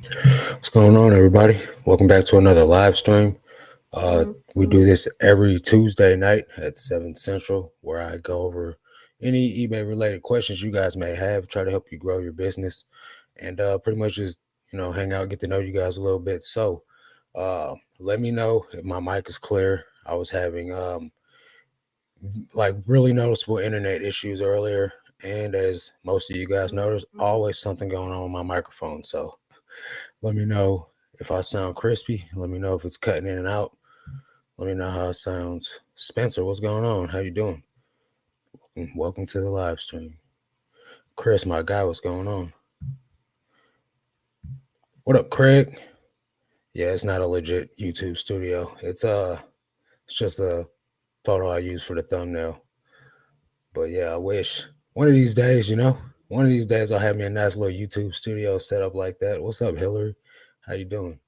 What's going on, everybody? Welcome back to another live stream. We do this every Tuesday night at 7 Central, where I go over any eBay related questions you guys may have, try to help you grow your business, and pretty much just, hang out, get to know you guys a little bit. So let me know if my mic is clear. I was having like really noticeable internet issues earlier, and as most of you guys notice, always something going on with my microphone. So let me know if I sound crispy. Let me know if it's cutting in and out. Let me know how it sounds. Spencer, what's going on? How you doing? Welcome to the live stream. Chris, my guy, what's going on? What up, Craig? Yeah, it's not a legit YouTube studio. It's just a photo I use for the thumbnail. But yeah, I wish one of these days, one of these days I'll have me a nice little YouTube studio set up like that. What's up, Hillary? How you doing?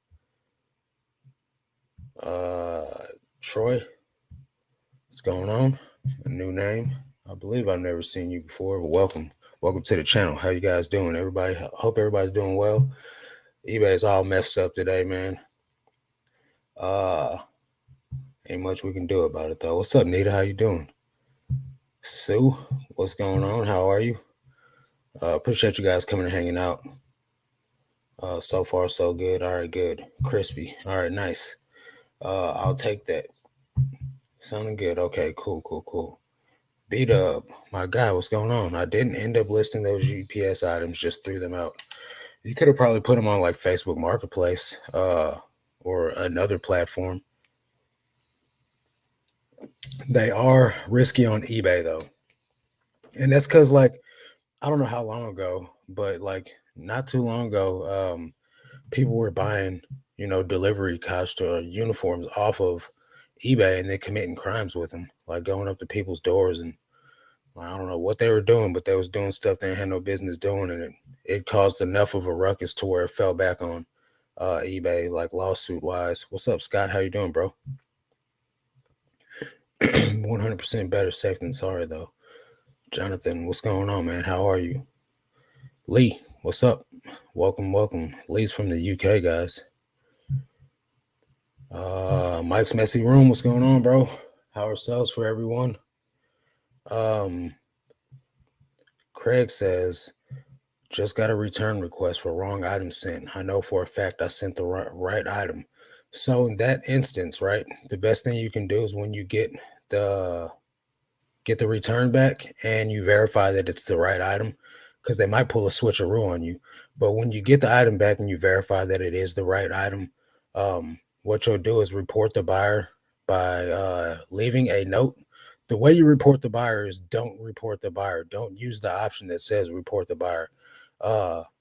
Troy, what's going on? A new name. I believe I've never seen you before, but welcome to the channel. How you guys doing, everybody? Hope everybody's doing well. eBay's all messed up today, man. Ain't much we can do about it though. What's up, Nita? How you doing? Sue, what's going on? How are you? Appreciate you guys coming and hanging out. So far so good. All right, good. Crispy. All right, nice. I'll take that. Sounding good. Okay, cool. Beat up, my guy, what's going on? I didn't end up listing those GPS items, just threw them out. You could have probably put them on like Facebook Marketplace or another platform. They are risky on eBay though. And that's because like, I don't know how long ago, but like not too long ago, people were buying, delivery cost or uniforms off of eBay and then committing crimes with them, like going up to people's doors and I don't know what they were doing, but they was doing stuff they had no business doing, and it caused enough of a ruckus to where it fell back on eBay, like lawsuit wise. What's up, Scott? How you doing, bro? 100% better safe than sorry, though. Jonathan, what's going on, man? How are you? Lee, what's up? Welcome. Lee's from the UK, guys. Mike's messy room, what's going on, bro? How are sales for everyone? Craig says, just got a return request for wrong item sent. I know for a fact I sent the right item. So in that instance, right, the best thing you can do is when you get the return back and you verify that it's the right item, because they might pull a switcheroo on you. But when you get the item back and you verify that it is the right item, what you'll do is report the buyer by leaving a note. The way you report the buyer is don't report the buyer. Don't use the option that says report the buyer.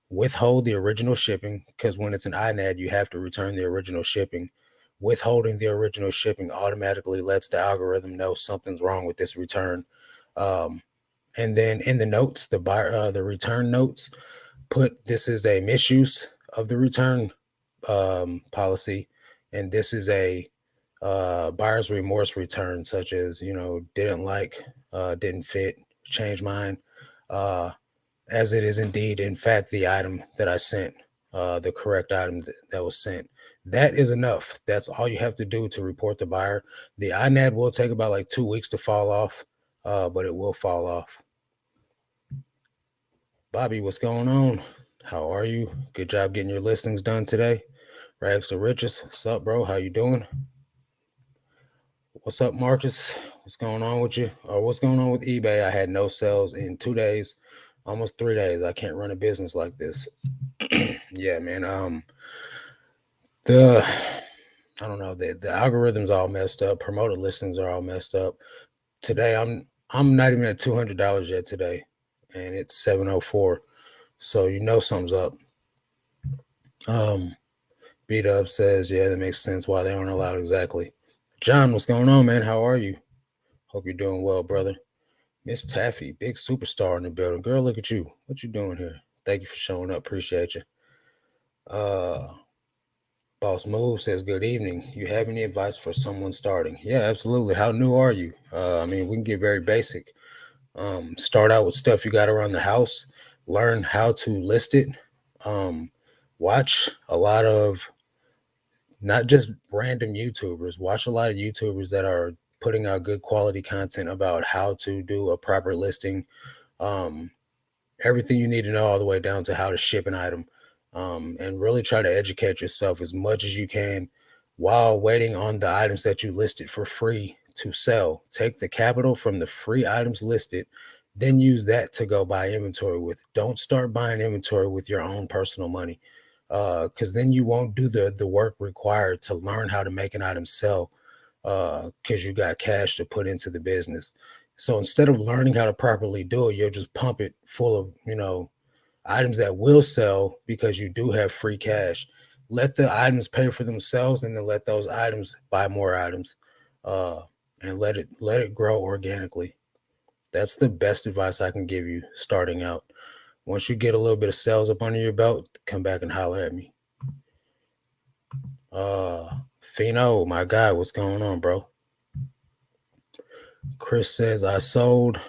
Withhold the original shipping, because when it's an INAD, you have to return the original shipping. Withholding the original shipping automatically lets the algorithm know something's wrong with this return. And then in the notes, the buyer, the return notes, put this is a misuse of the return policy, and this is a buyer's remorse return, such as didn't like, didn't fit, change mind, as it is indeed in fact the item that I sent, the correct item that was sent. That is enough. That's all you have to do to report the buyer. The INAD will take about like 2 weeks to fall off, but it will fall off. Bobby, what's going on? How are you? Good job getting your listings done today. Rags to riches. What's up, bro? How you doing? What's up, Marcus? What's going on with you? Or what's going on with eBay? I had no sales in 2 days, almost 3 days. I can't run a business like this. Yeah, man. I don't know, the algorithm's all messed up. Promoted listings are all messed up. Today I'm not even at $200 yet today, and it's 7:04. So something's up. Beat Up says, yeah, that makes sense why they aren't allowed. Exactly. John, what's going on, man? How are you? Hope you're doing well, brother. Miss Taffy, big superstar in the building. Girl, look at you. What you doing here? Thank you for showing up. Appreciate you. Boss Move says, good evening. You have any advice for someone starting? Yeah, absolutely. How new are you? I mean, we can get very basic. Start out with stuff you got around the house. Learn how to list it. watch a lot of not just random YouTubers, watch a lot of YouTubers that are putting out good quality content about how to do a proper listing. Um, Everything you need to know all the way down to how to ship an item, and really try to educate yourself as much as you can while waiting on the items that you listed for free to sell. Take the capital from the free items listed, then use that to go buy inventory with. Don't start buying inventory with your own personal money, because then you won't do the work required to learn how to make an item sell, because you got cash to put into the business. So instead of learning how to properly do it, you'll just pump it full of, items that will sell because you do have free cash. Let the items pay for themselves, and then let those items buy more items, uh, and let it grow organically. That's the best advice I can give you starting out. Once you get a little bit of sales up under your belt, come back and holler at me. Fino, my guy, what's going on, bro? Chris says I sold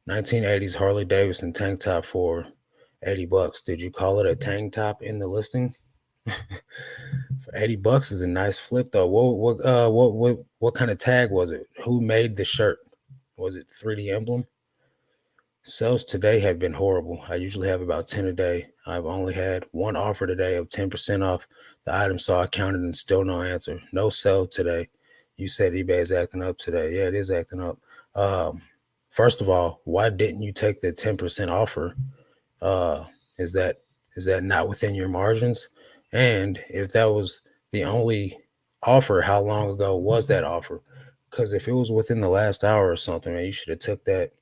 1980s Harley Davidson tank top for $80. Did you call it a tank top in the listing? For $80 is a nice flip though. What kind of tag was it? Who made the shirt? Was it 3D emblem? Sales today have been horrible. I usually have about 10 a day. I've only had one offer today of 10% off the item, so I counted and still no answer. No sell today. You said eBay is acting up today. Yeah, it is acting up. Um, First of all, why didn't you take the 10% offer? Uh, is that not within your margins? And if that was the only offer, how long ago was that offer? Because if it was within the last hour or something, man, you should have took that,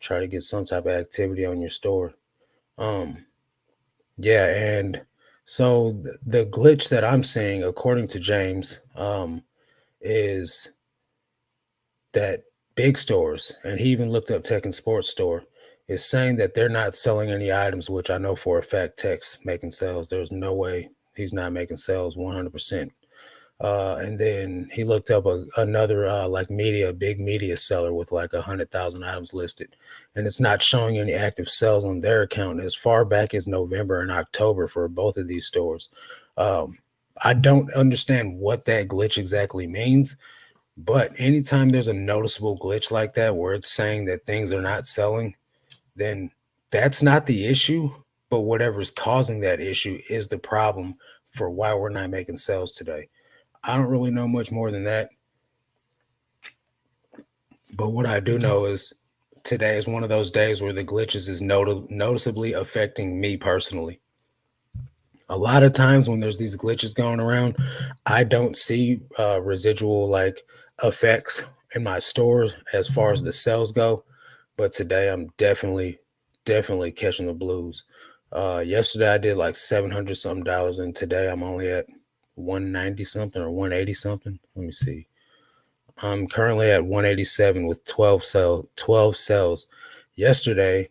try to get some type of activity on your store. Um, yeah, and so the glitch that I'm seeing, according to James, is that big stores, and he even looked up Tech and Sports Store, is saying that they're not selling any items, which I know for a fact Tech's making sales. There's no way he's not making sales 100%. And then he looked up another like big media seller with like 100,000 items listed, and it's not showing any active sales on their account as far back as November and October for both of these stores. Um, I don't understand what that glitch exactly means, but anytime there's a noticeable glitch like that where it's saying that things are not selling, then that's not the issue. But whatever's causing that issue is the problem for why we're not making sales today. I don't really know much more than that. But what I do know is today is one of those days where the glitches is noticeably affecting me personally. A lot of times when there's these glitches going around, I don't see residual like effects in my stores as far as the sales go. But today I'm definitely catching the blues. Yesterday I did like 700 something dollars, and today I'm only at 190 something or 180 something. Let me see. I'm currently at 187 with 12 sales. Yesterday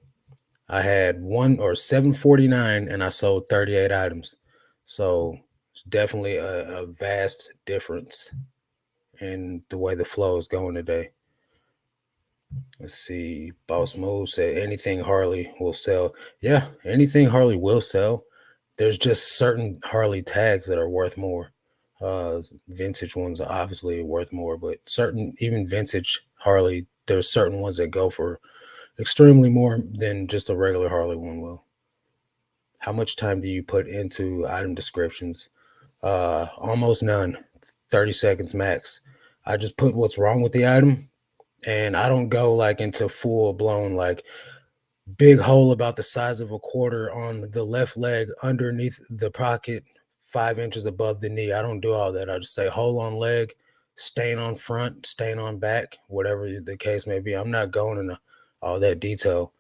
I had 749 and I sold 38 items. So it's definitely a vast difference in the way the flow is going today. Let's see. Boss Move said anything Harley will sell. Yeah, anything Harley will sell. There's just certain Harley tags that are worth more. Vintage ones are obviously worth more, but certain even vintage Harley, there's certain ones that go for extremely more than just a regular Harley one will. How much time do you put into item descriptions? Almost none. 30 seconds max. I just put what's wrong with the item, and I don't go like into full blown like big hole about the size of a quarter on the left leg underneath the pocket, 5 inches above the knee. I don't do all that. I just say hole on leg, stain on front, stain on back, whatever the case may be. I'm not going into all that detail.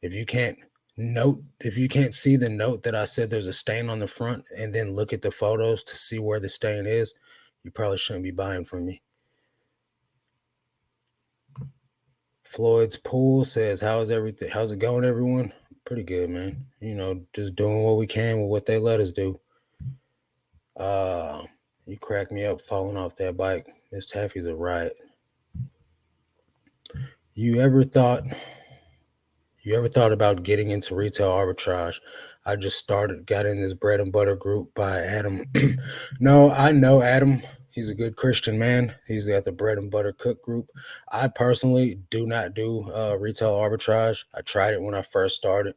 If you can't if you can't see the note that I said there's a stain on the front and then look at the photos to see where the stain is, you probably shouldn't be buying from me. Floyd's Pool says, "How's everything? How's it going, everyone? Pretty good, man. Just doing what we can with what they let us do." Uh, you cracked me up falling off that bike. This taffy's a riot. You ever thought you ever thought about getting into retail arbitrage? I just got in this bread and butter group by Adam. No, I know Adam. He's a good Christian man. He's got the bread and butter cook group. I personally do not do retail arbitrage. I tried it when I first started.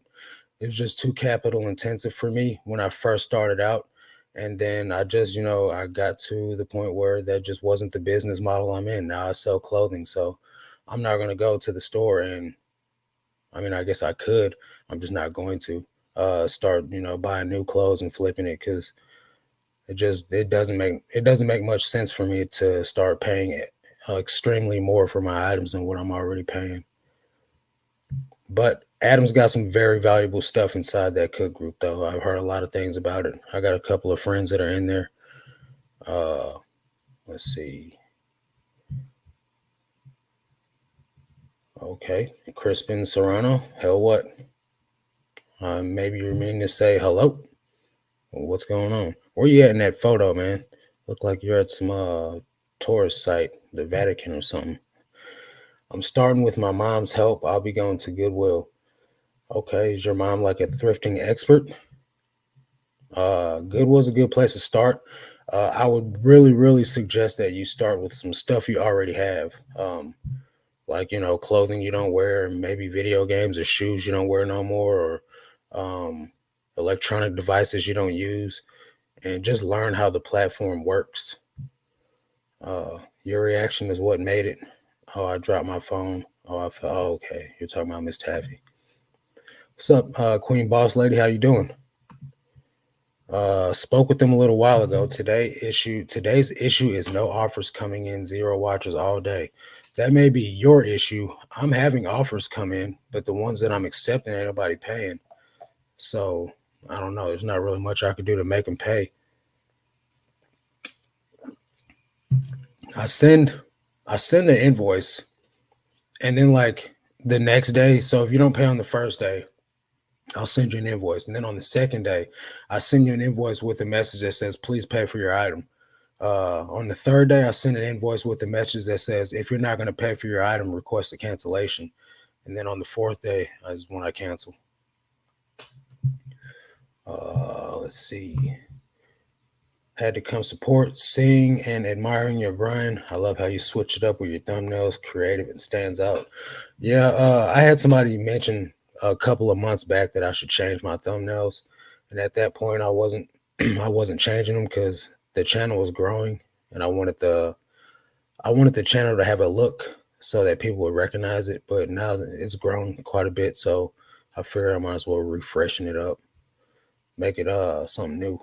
It was just too capital intensive for me when I first started out. And then I just, I got to the point where that just wasn't the business model I'm in. Now I sell clothing. So I'm not going to go to the store and, I mean, I guess I could. I'm just not going to start, buying new clothes and flipping it because it doesn't make much sense for me to start paying it extremely more for my items than what I'm already paying. But Adam's got some very valuable stuff inside that cook group, though. I've heard a lot of things about it. I got a couple of friends that are in there. Uh, let's see. Okay, Crispin Serrano. Hell, what? Maybe you mean to say hello. What's going on? Where you at in that photo, man? Look like you're at some tourist site, the Vatican or something. I'm starting with my mom's help. I'll be going to Goodwill. Okay, is your mom like a thrifting expert? Goodwill's a good place to start. I would really, really suggest that you start with some stuff you already have. Like, clothing you don't wear, maybe video games or shoes you don't wear no more, or electronic devices you don't use, and just learn how the platform works. Your reaction is what made it. Oh, I dropped my phone. Oh, I fell. Oh, okay. You're talking about Miss Taffy. What's up, Queen Boss Lady? How you doing? Spoke with them a little while ago. Today's issue is no offers coming in, zero watchers all day. That may be your issue. I'm having offers come in, but the ones that I'm accepting ain't nobody paying. So I don't know. There's not really much I could do to make them pay. I send the invoice, and then like the next day. So if you don't pay on the first day, I'll send you an invoice, and then on the second day, I send you an invoice with a message that says, "Please pay for your item." On the third day, I send an invoice with a message that says, "If you're not going to pay for your item, request a cancellation." And then on the fourth day is when I cancel. Let's see. Had to come support, seeing and admiring your grind. I love how you switch it up with your thumbnails, creative and stands out. Yeah, I had somebody mention a couple of months back that I should change my thumbnails, and at that point, I wasn't I wasn't changing them because the channel was growing, and I wanted the channel to have a look so that people would recognize it. But now that it's grown quite a bit, so I figure I might as well refreshen it up, make it something new.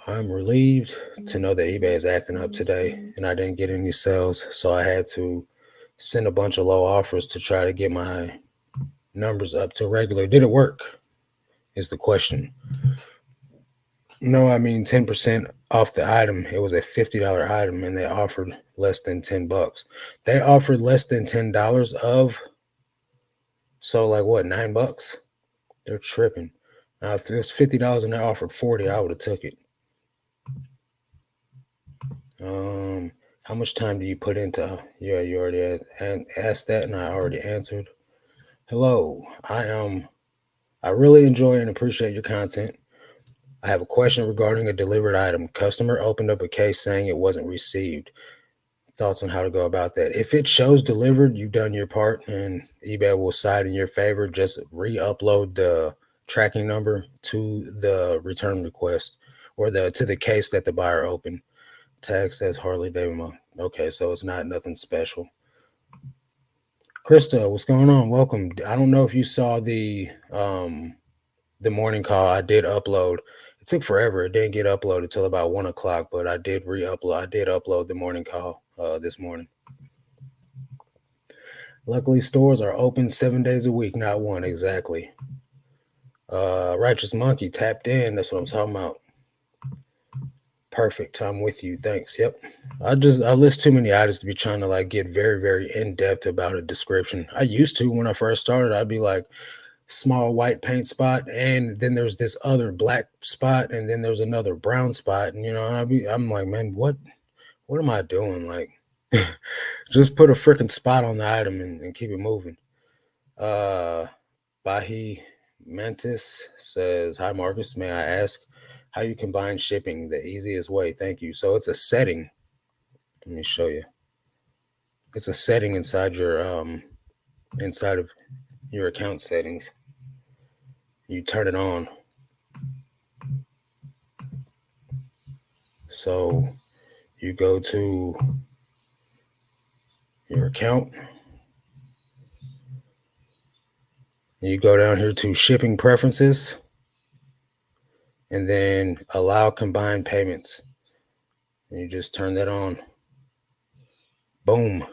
I'm relieved to know that eBay is acting up today and I didn't get any sales. So I had to send a bunch of low offers to try to get my numbers up to regular. Did it work? Is the question. No, I mean 10% off the item. It was a $50 item and they offered less than $10. They offered less than $10 of, so like what, $9? They're tripping. Now if it was $50 and they offered 40, I would have took it. How much time do you put into? Yeah, you already asked that, and I already answered. Hello, I really enjoy and appreciate your content. I have a question regarding a delivered item. Customer opened up a case saying it wasn't received. Thoughts on how to go about that? If it shows delivered, you've done your part, and eBay will side in your favor. Just re-upload the tracking number to the return request or to the case that the buyer opened. Tag says Harley Davidson. Okay, so it's not nothing special. Krista, what's going on? Welcome. I don't know if you saw the morning call. I did upload. It took forever. It didn't get uploaded till about 1 o'clock, but I did re-upload. I did upload the morning call this morning. Luckily, stores are open 7 days a week, not one exactly. Righteous Monkey tapped in. That's what I'm talking about. Perfect. I'm with you. Thanks. Yep. I list too many items to be trying to like get very, very in depth about a description. I used to when I first started. I'd be like small white paint spot, and then there's this other black spot, and then there's another brown spot, and I'm like, man, what am I doing? Like, just put a freaking spot on the item and keep it moving. Bahi Mantis says, "Hi Marcus, may I ask how you combine shipping the easiest way? Thank you." So it's a setting. Let me show you. It's a setting inside of your account settings. You turn it on. So you go to your account. You go down here to shipping preferences and then allow combined payments. And you just turn that on. Boom.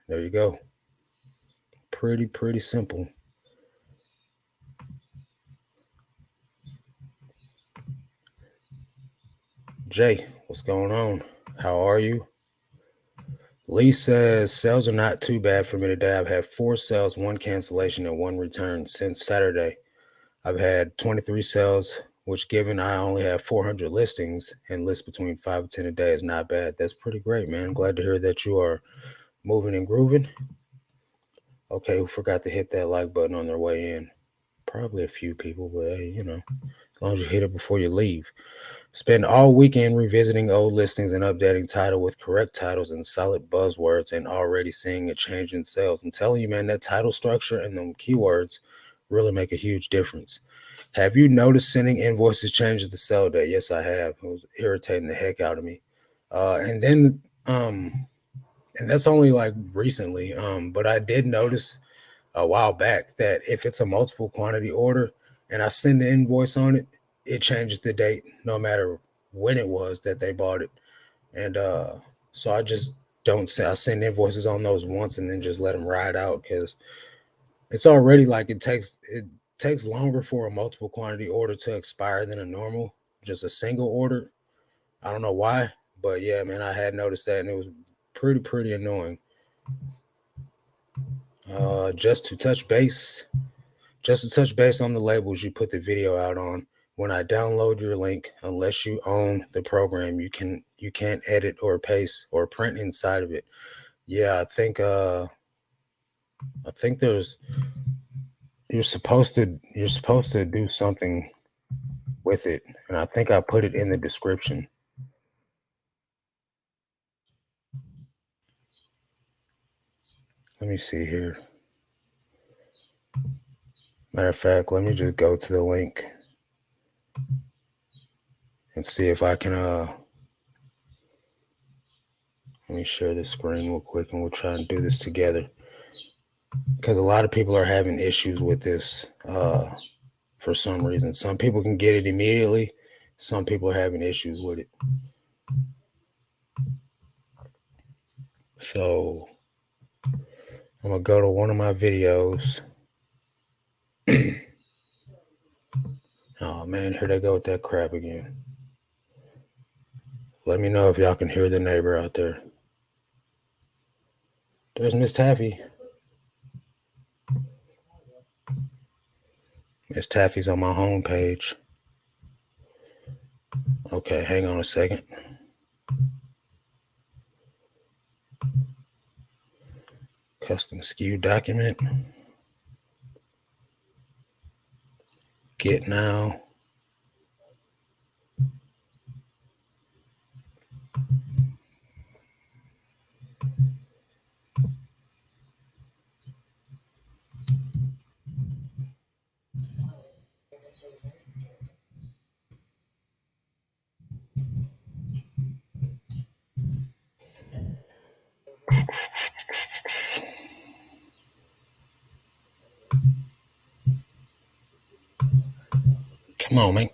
There you go. Pretty simple. Jay, what's going on? How are you? Lee says sales are not too bad for me today. I've had 4 sales, 1 cancellation, and 1 return since Saturday. I've had 23 sales, which given I only have 400 listings and list between 5 and 10 a day is not bad. That's pretty great, man. I'm glad to hear that you are moving and grooving. Okay, who forgot to hit that like button on their way in? Probably a few people, but hey, as long as you hit it before you leave. Spend all weekend revisiting old listings and updating title with correct titles and solid buzzwords and already seeing a change in sales. I'm telling you, man, that title structure and them keywords really make a huge difference. Have you noticed sending invoices changes the sell date? Yes, I have. It was irritating the heck out of me. And that's only like recently. But I did notice a while back that if it's a multiple quantity order and I send the invoice on it, it changes the date no matter when it was that they bought it. And so I just don't say I send invoices on those once and then just let them ride out because it's already like it takes longer for a multiple quantity order to expire than a normal, just a single order. I don't know why, but yeah, man, I had noticed that and it was pretty annoying. Just to touch base, on the labels you put the video out on. When I download your link, unless you own the program, you can't edit or paste or print inside of it. Yeah, I think there's you're supposed to do something with it, and I think I put it in the description. Let me see here. Matter of fact, let me just go to the link and see if I can let me share this screen real quick and we'll try and do this together. Because a lot of people are having issues with this for some reason. Some people can get it immediately. Some people are having issues with it. So I'm going to go to one of my videos. Oh, man, here they go with that crap again. Let me know if y'all can hear the neighbor out there. There's Miss Taffy. Miss Taffy's on my homepage. Okay, hang on a second. Custom SKU document. Get now. Come on, man.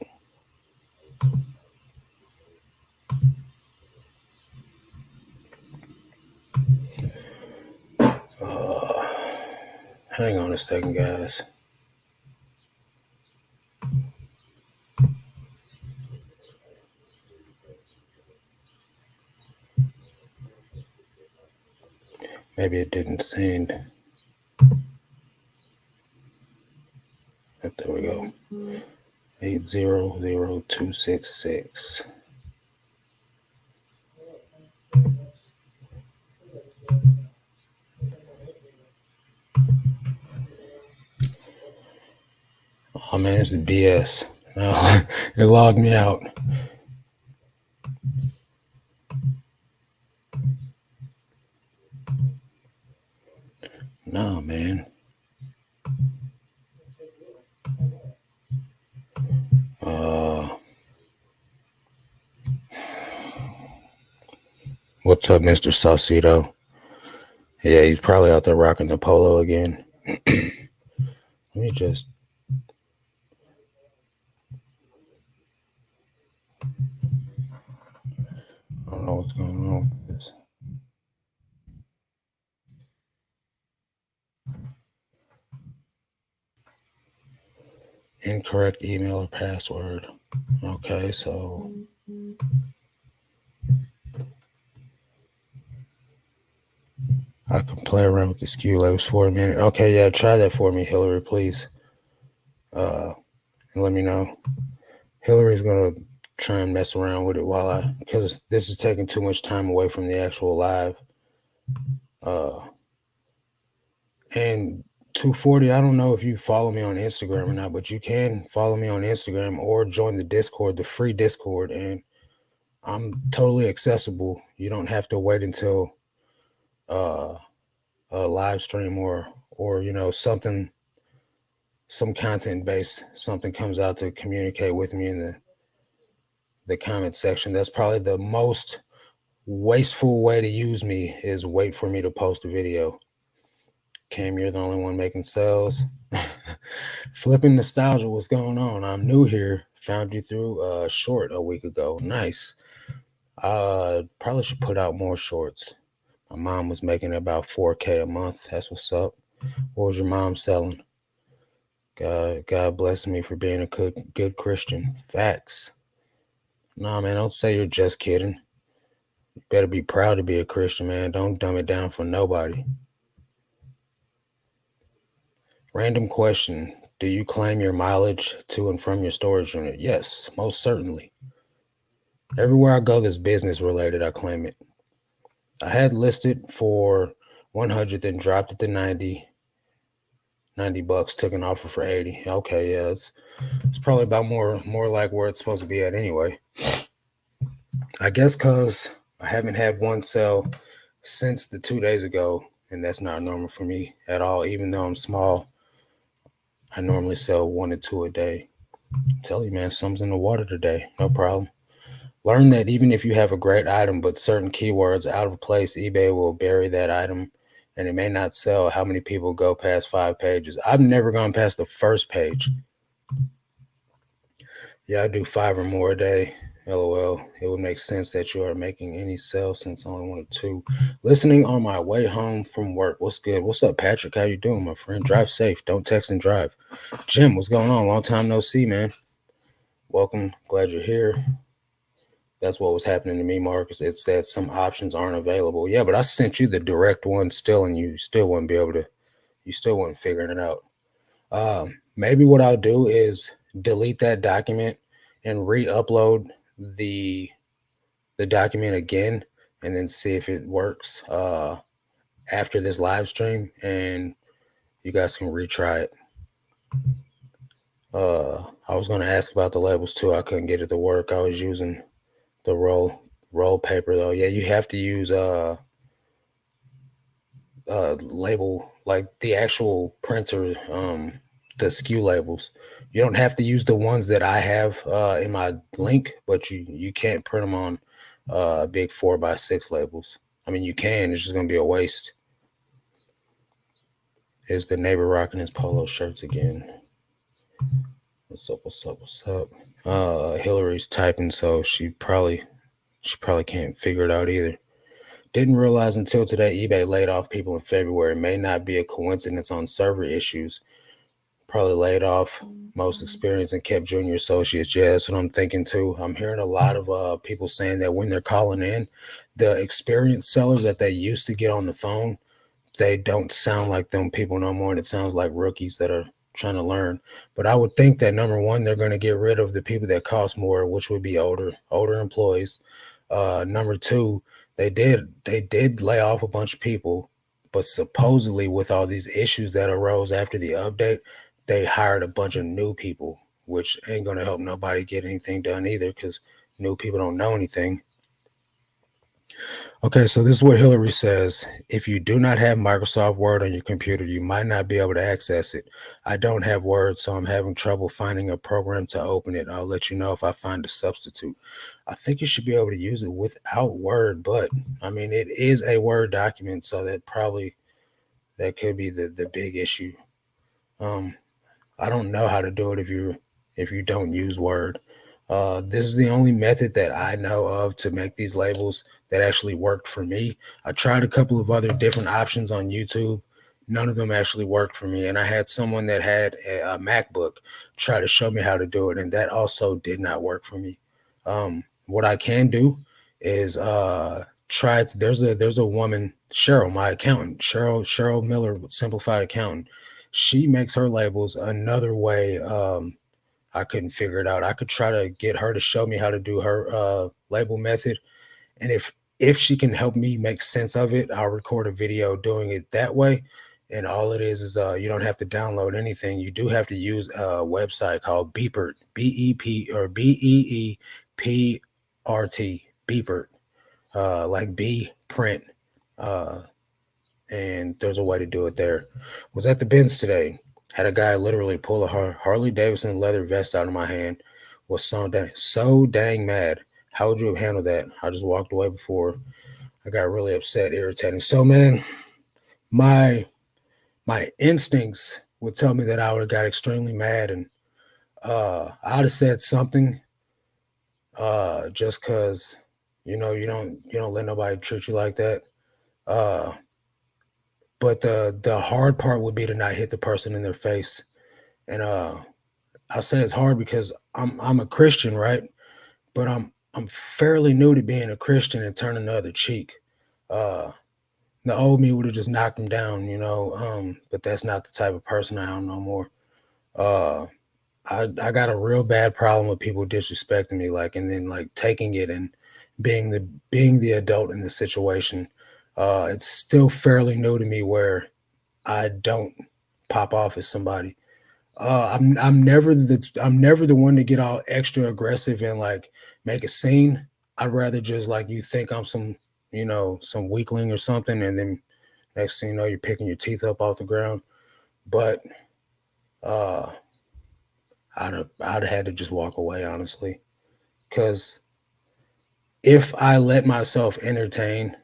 Hang on a second, guys. Maybe it didn't send. There we go. 800266. Oh man, this is BS. No, it logged me out. No, man. What's up, Mr. Saucito? Yeah, he's probably out there rocking the polo again. Let me just. I don't know what's going on with this. Incorrect email or password. Okay, so I can play around with the SKU labels for a minute. Okay, yeah, try that for me, Hillary, please. And let me know. Hillary's gonna try and mess around with it because this is taking too much time away from the actual live. And 240, I don't know if you follow me on Instagram or not, but you can follow me on Instagram or join the Discord, the free Discord, and I'm totally accessible. You don't have to wait until uh, a live stream or some content based something comes out to communicate with me in the comment section. That's probably the most wasteful way to use me is wait for me to post a video. Cam, you're the only one making sales. Flipping nostalgia, what's going on? I'm new here. Found you through a short a week ago. Nice. Probably should put out more shorts. My mom was making about 4K a month. That's what's up. What was your mom selling? God bless me for being a good Christian. Facts. Nah, man, don't say you're just kidding. You better be proud to be a Christian, man. Don't dumb it down for nobody. Random question. Do you claim your mileage to and from your storage unit? Yes, most certainly. Everywhere I go that's business related, I claim it. I had listed for 100, then dropped it to 90 bucks, took an offer for 80. Okay, yeah, it's probably about more like where it's supposed to be at anyway. I guess because I haven't had one sell since the 2 days ago, and that's not normal for me at all. Even though I'm small, I normally sell 1 to 2 a day. Tell you, man, something's in the water today. No problem. Learn that even if you have a great item, but certain keywords out of place, eBay will bury that item and it may not sell. How many people go past 5 pages? I've never gone past the first page. Yeah, I do 5 or more a day. LOL. It would make sense that you are making any sales since only 1 or 2. Listening on my way home from work. What's good? What's up, Patrick? How you doing, my friend? Drive safe. Don't text and drive. Jim, what's going on? Long time no see, man. Welcome. Glad you're here. That's what was happening to me, Marcus. It said some options aren't available. Yeah, but I sent you the direct one still, and you still wouldn't be able to. You still weren't figuring it out. Maybe what I'll do is delete that document and re-upload the document again, and then see if it works after this live stream, and you guys can retry it. I was going to ask about the labels too. I couldn't get it to work. I was using the roll paper though. Yeah, you have to use label like the actual printer, the SKU labels. You don't have to use the ones that I have in my link, but you can't print them on big 4x6 labels. I mean, you can. It's just gonna be a waste. Is the neighbor rocking his polo shirts again? What's up? What's up? What's up? Hillary's typing, so she probably can't figure it out either. Didn't realize until today eBay laid off people in February. May not be a coincidence on server issues. Probably laid off most experienced and kept junior associates. Yeah, that's what I'm thinking too. I'm hearing a lot of people saying that when they're calling in, the experienced sellers that they used to get on the phone, they don't sound like them people no more. And it sounds like rookies that are trying to learn. But I would think that number one, they're going to get rid of the people that cost more, which would be older employees. Number two, they did lay off a bunch of people, but supposedly with all these issues that arose after the update, they hired a bunch of new people, which ain't gonna help nobody get anything done either, because new people don't know anything. Okay, so this is what Hillary says. If you do not have Microsoft Word on your computer, you might not be able to access it. I don't have Word, so I'm having trouble finding a program to open it. I'll let you know if I find a substitute. I think you should be able to use it without Word, but I mean, it is a Word document, so that could be the big issue. Um, I don't know how to do it if you don't use Word. This is the only method that I know of to make these labels that actually worked for me. I tried a couple of other different options on YouTube. None of them actually worked for me. And I had someone that had a MacBook try to show me how to do it, and that also did not work for me. What I can do is there's a woman, Cheryl, my accountant, Cheryl Miller with Simplified Accountant. She makes her labels another way. I couldn't figure it out. I could try to get her to show me how to do her label method, and if she can help me make sense of it, I'll record a video doing it that way. And all it is you don't have to download anything. You do have to use a website called Beepert, BEP or BEEPRT, Beepert, like B print. Uh, and there's a way to do it there. Was at the bins today. Had a guy literally pull a Harley Davidson leather vest out of my hand. Was so dang mad. How would you have handled that? I just walked away before I got really upset, irritating. So man, my my instincts would tell me that I would have got extremely mad, and I'd have said something just because you don't let nobody treat you like that. Uh but the hard part would be to not hit the person in their face. And I say it's hard because I'm a Christian, right? But I'm fairly new to being a Christian and turning the other cheek. Uh, the old me would have just knocked him down, but that's not the type of person I am no more. Uh, I got a real bad problem with people disrespecting me, like, and then like taking it and being the adult in the situation. It's still fairly new to me where I don't pop off at somebody. I'm never the one to get all extra aggressive and like make a scene. I'd rather just like you think I'm some weakling or something, and then next thing you know, you're picking your teeth up off the ground. But uh, I'd have had to just walk away honestly, because if I let myself entertain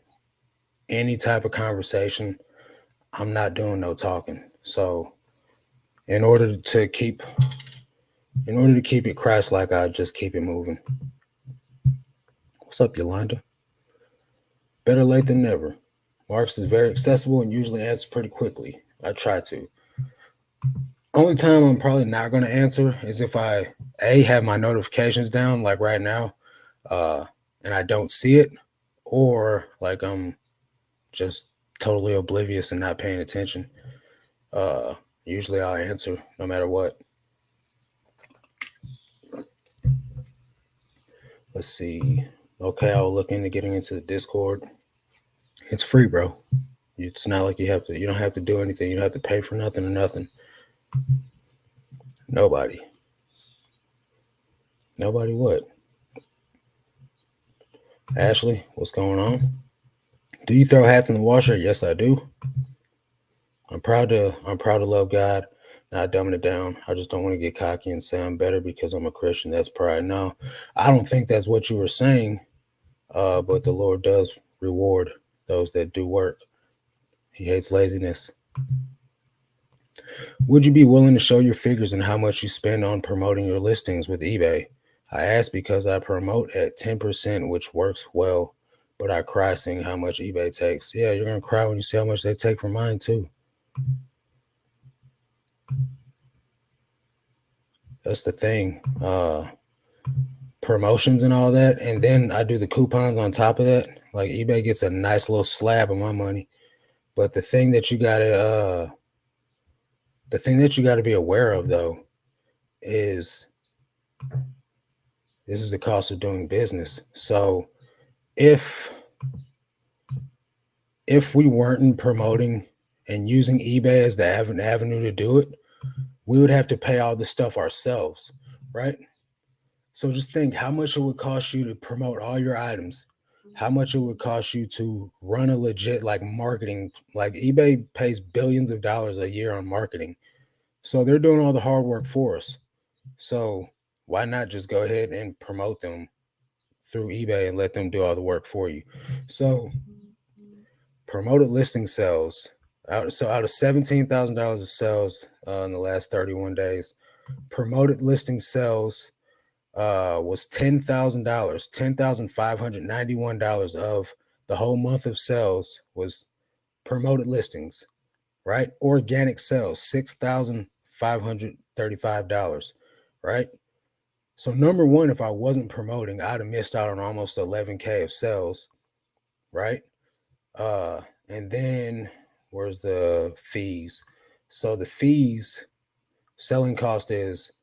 any type of conversation, I'm not doing no talking. So in order to keep it Christ-like, I just keep it moving. What's up, Yolanda? Better late than never. Marks is very accessible and usually answers pretty quickly. I try to. Only time I'm probably not going to answer is if I have my notifications down, like right now, uh, and I don't see it, or like I'm just totally oblivious and not paying attention. Uh, Usually I'll answer no matter what. Let's see. Okay, I'll look into getting into the Discord. It's free, bro. It's not like you don't have to do anything. You don't have to pay for nothing or nothing. Nobody. Nobody what? Ashley, what's going on? Do you throw hats in the washer? Yes, I do. I'm proud to love God, not dumbing it down. I just don't want to get cocky and say I'm better because I'm a Christian. That's pride. No, I don't think that's what you were saying. But the Lord does reward those that do work. He hates laziness. Would you be willing to show your figures and how much you spend on promoting your listings with eBay? I ask because I promote at 10%, which works well, but I cry seeing how much eBay takes. Yeah, you're going to cry when you see how much they take from mine, too. That's the thing. Promotions and all that. And then I do the coupons on top of that. Like eBay gets a nice little slab of my money. But the thing that you gotta be aware of though is this is the cost of doing business. So if we weren't promoting and using eBay as the avenue to do it, we would have to pay all this stuff ourselves, right? So just think how much it would cost you to promote all your items, how much it would cost you to run a legit like marketing. Like eBay pays billions of dollars a year on marketing. So they're doing all the hard work for us. So why not just go ahead and promote them through eBay and let them do all the work for you? So promoted listing sales. Out of $17,000 of sales in the last 31 days, promoted listing sales was $10,000, $10,591 of the whole month of sales was promoted listings, right? Organic sales, $6,535, right? So number one, if I wasn't promoting, I'd have missed out on almost 11K of sales, right? And then where's the fees? So the fees, selling cost is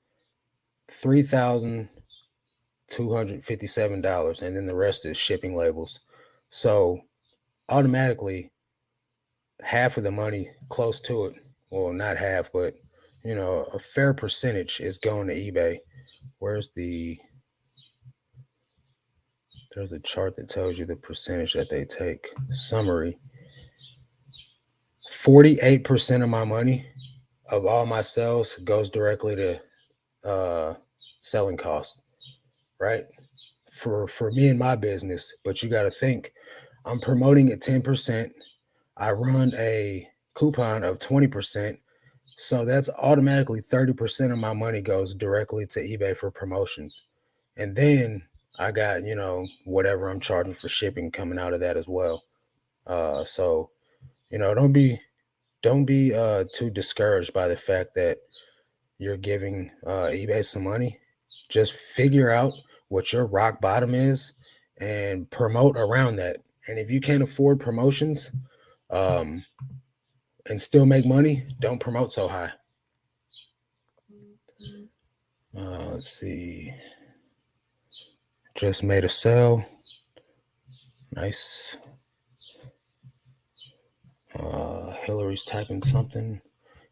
$3,257, and then the rest is shipping labels. So automatically half of the money, close to it, well, not half, but a fair percentage is going to eBay. Where's there's a chart that tells you the percentage that they take. Summary. 48% of my money of all my sales goes directly to selling costs, right? For me and my business. But you got to think, I'm promoting at 10%. I run a coupon of 20%. So that's automatically 30% of my money goes directly to eBay for promotions. And then I got, whatever I'm charging for shipping coming out of that as well. So, don't be too discouraged by the fact that you're giving eBay some money. Just figure out what your rock bottom is and promote around that. And if you can't afford promotions um, and still make money, don't promote so high. Let's see. Just made a sale. Nice. Hillary's typing something.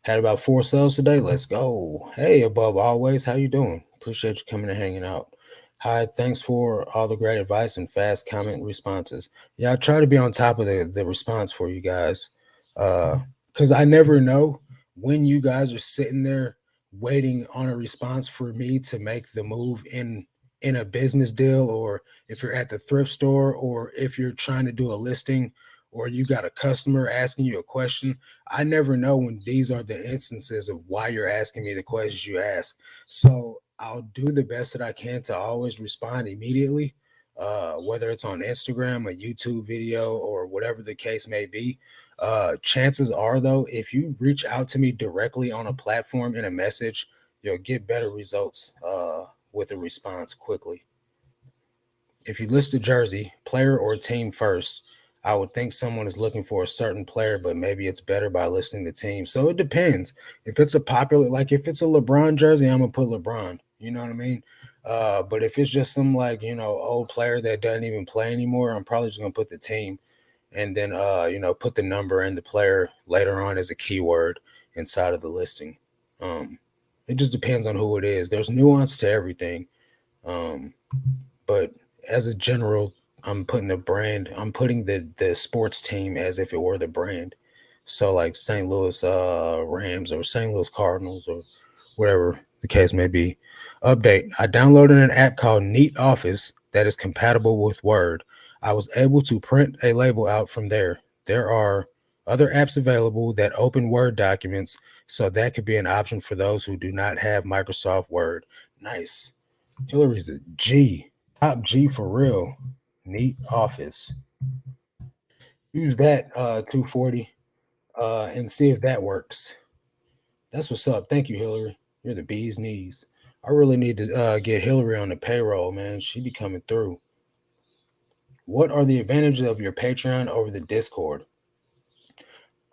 Had about 4 sales today. Let's go. Hey, above always, how you doing? Appreciate you coming and hanging out. Hi, thanks for all the great advice and fast comment responses. Yeah, I try to be on top of the response for you guys. Because I never know when you guys are sitting there waiting on a response for me to make the move in a business deal, or if you're at the thrift store, or if you're trying to do a listing, or you got a customer asking you a question. I never know when these are the instances of why you're asking me the questions you ask. So I'll do the best that I can to always respond immediately, whether it's on Instagram, a YouTube video, or whatever the case may be. Chances are, though, if you reach out to me directly on a platform in a message, you'll get better results with a response quickly. If you list a jersey, player or team first, I would think someone is looking for a certain player, but maybe it's better by listing the team. So it depends. If it's a popular, like if it's a LeBron jersey, I'm gonna put LeBron. You know what I mean? But if it's just some like old player that doesn't even play anymore, I'm probably just gonna put the team, and then put the number and the player later on as a keyword inside of the listing. Um, it just depends on who it is. There's nuance to everything. Um, but as a general, I'm putting the sports team as if it were the brand. So like St. Louis Rams or St. Louis Cardinals or whatever the case may be. Update. I downloaded an app called Neat Office that is compatible with Word. I was able to print a label out from there. There are other apps available that open Word documents, so that could be an option for those who do not have Microsoft Word. Nice. Hillary's a G. Top G for real. Neat Office. Use that 240 and see if that works. That's what's up. Thank you, Hillary. You're the bee's knees. I really need to get Hillary on the payroll, man. She be coming through. What are the advantages of your Patreon over the Discord?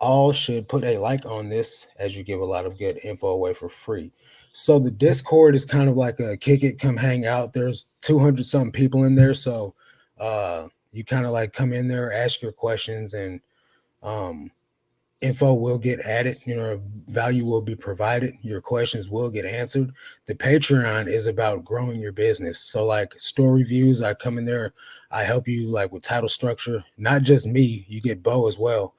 All should put a like on this as you give a lot of good info away for free. So the Discord is kind of like a kick it, come hang out. There's 200 something people in there. So you kind of like come in there, ask your questions, and um, info will get added, value will be provided, your questions will get answered. The Patreon is about growing your business. So like store reviews, I come in there, I help you like with title structure, not just me, you get Bo as well.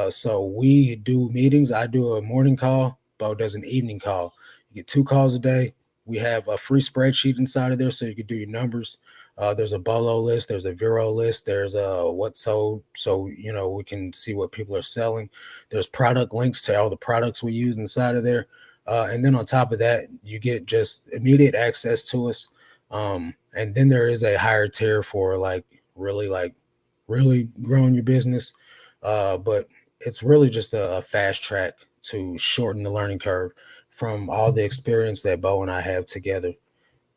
So we do meetings. I do a morning call, Bo does an evening call. You get 2 calls a day. We have a free spreadsheet inside of there so you can do your numbers. There's a Bolo list, there's a Vero list, there's a what sold, so we can see what people are selling. There's product links to all the products we use inside of there, and then on top of that, you get just immediate access to us. And then there is a higher tier for like really growing your business, but it's really just a fast track to shorten the learning curve from all the experience that Bo and I have together.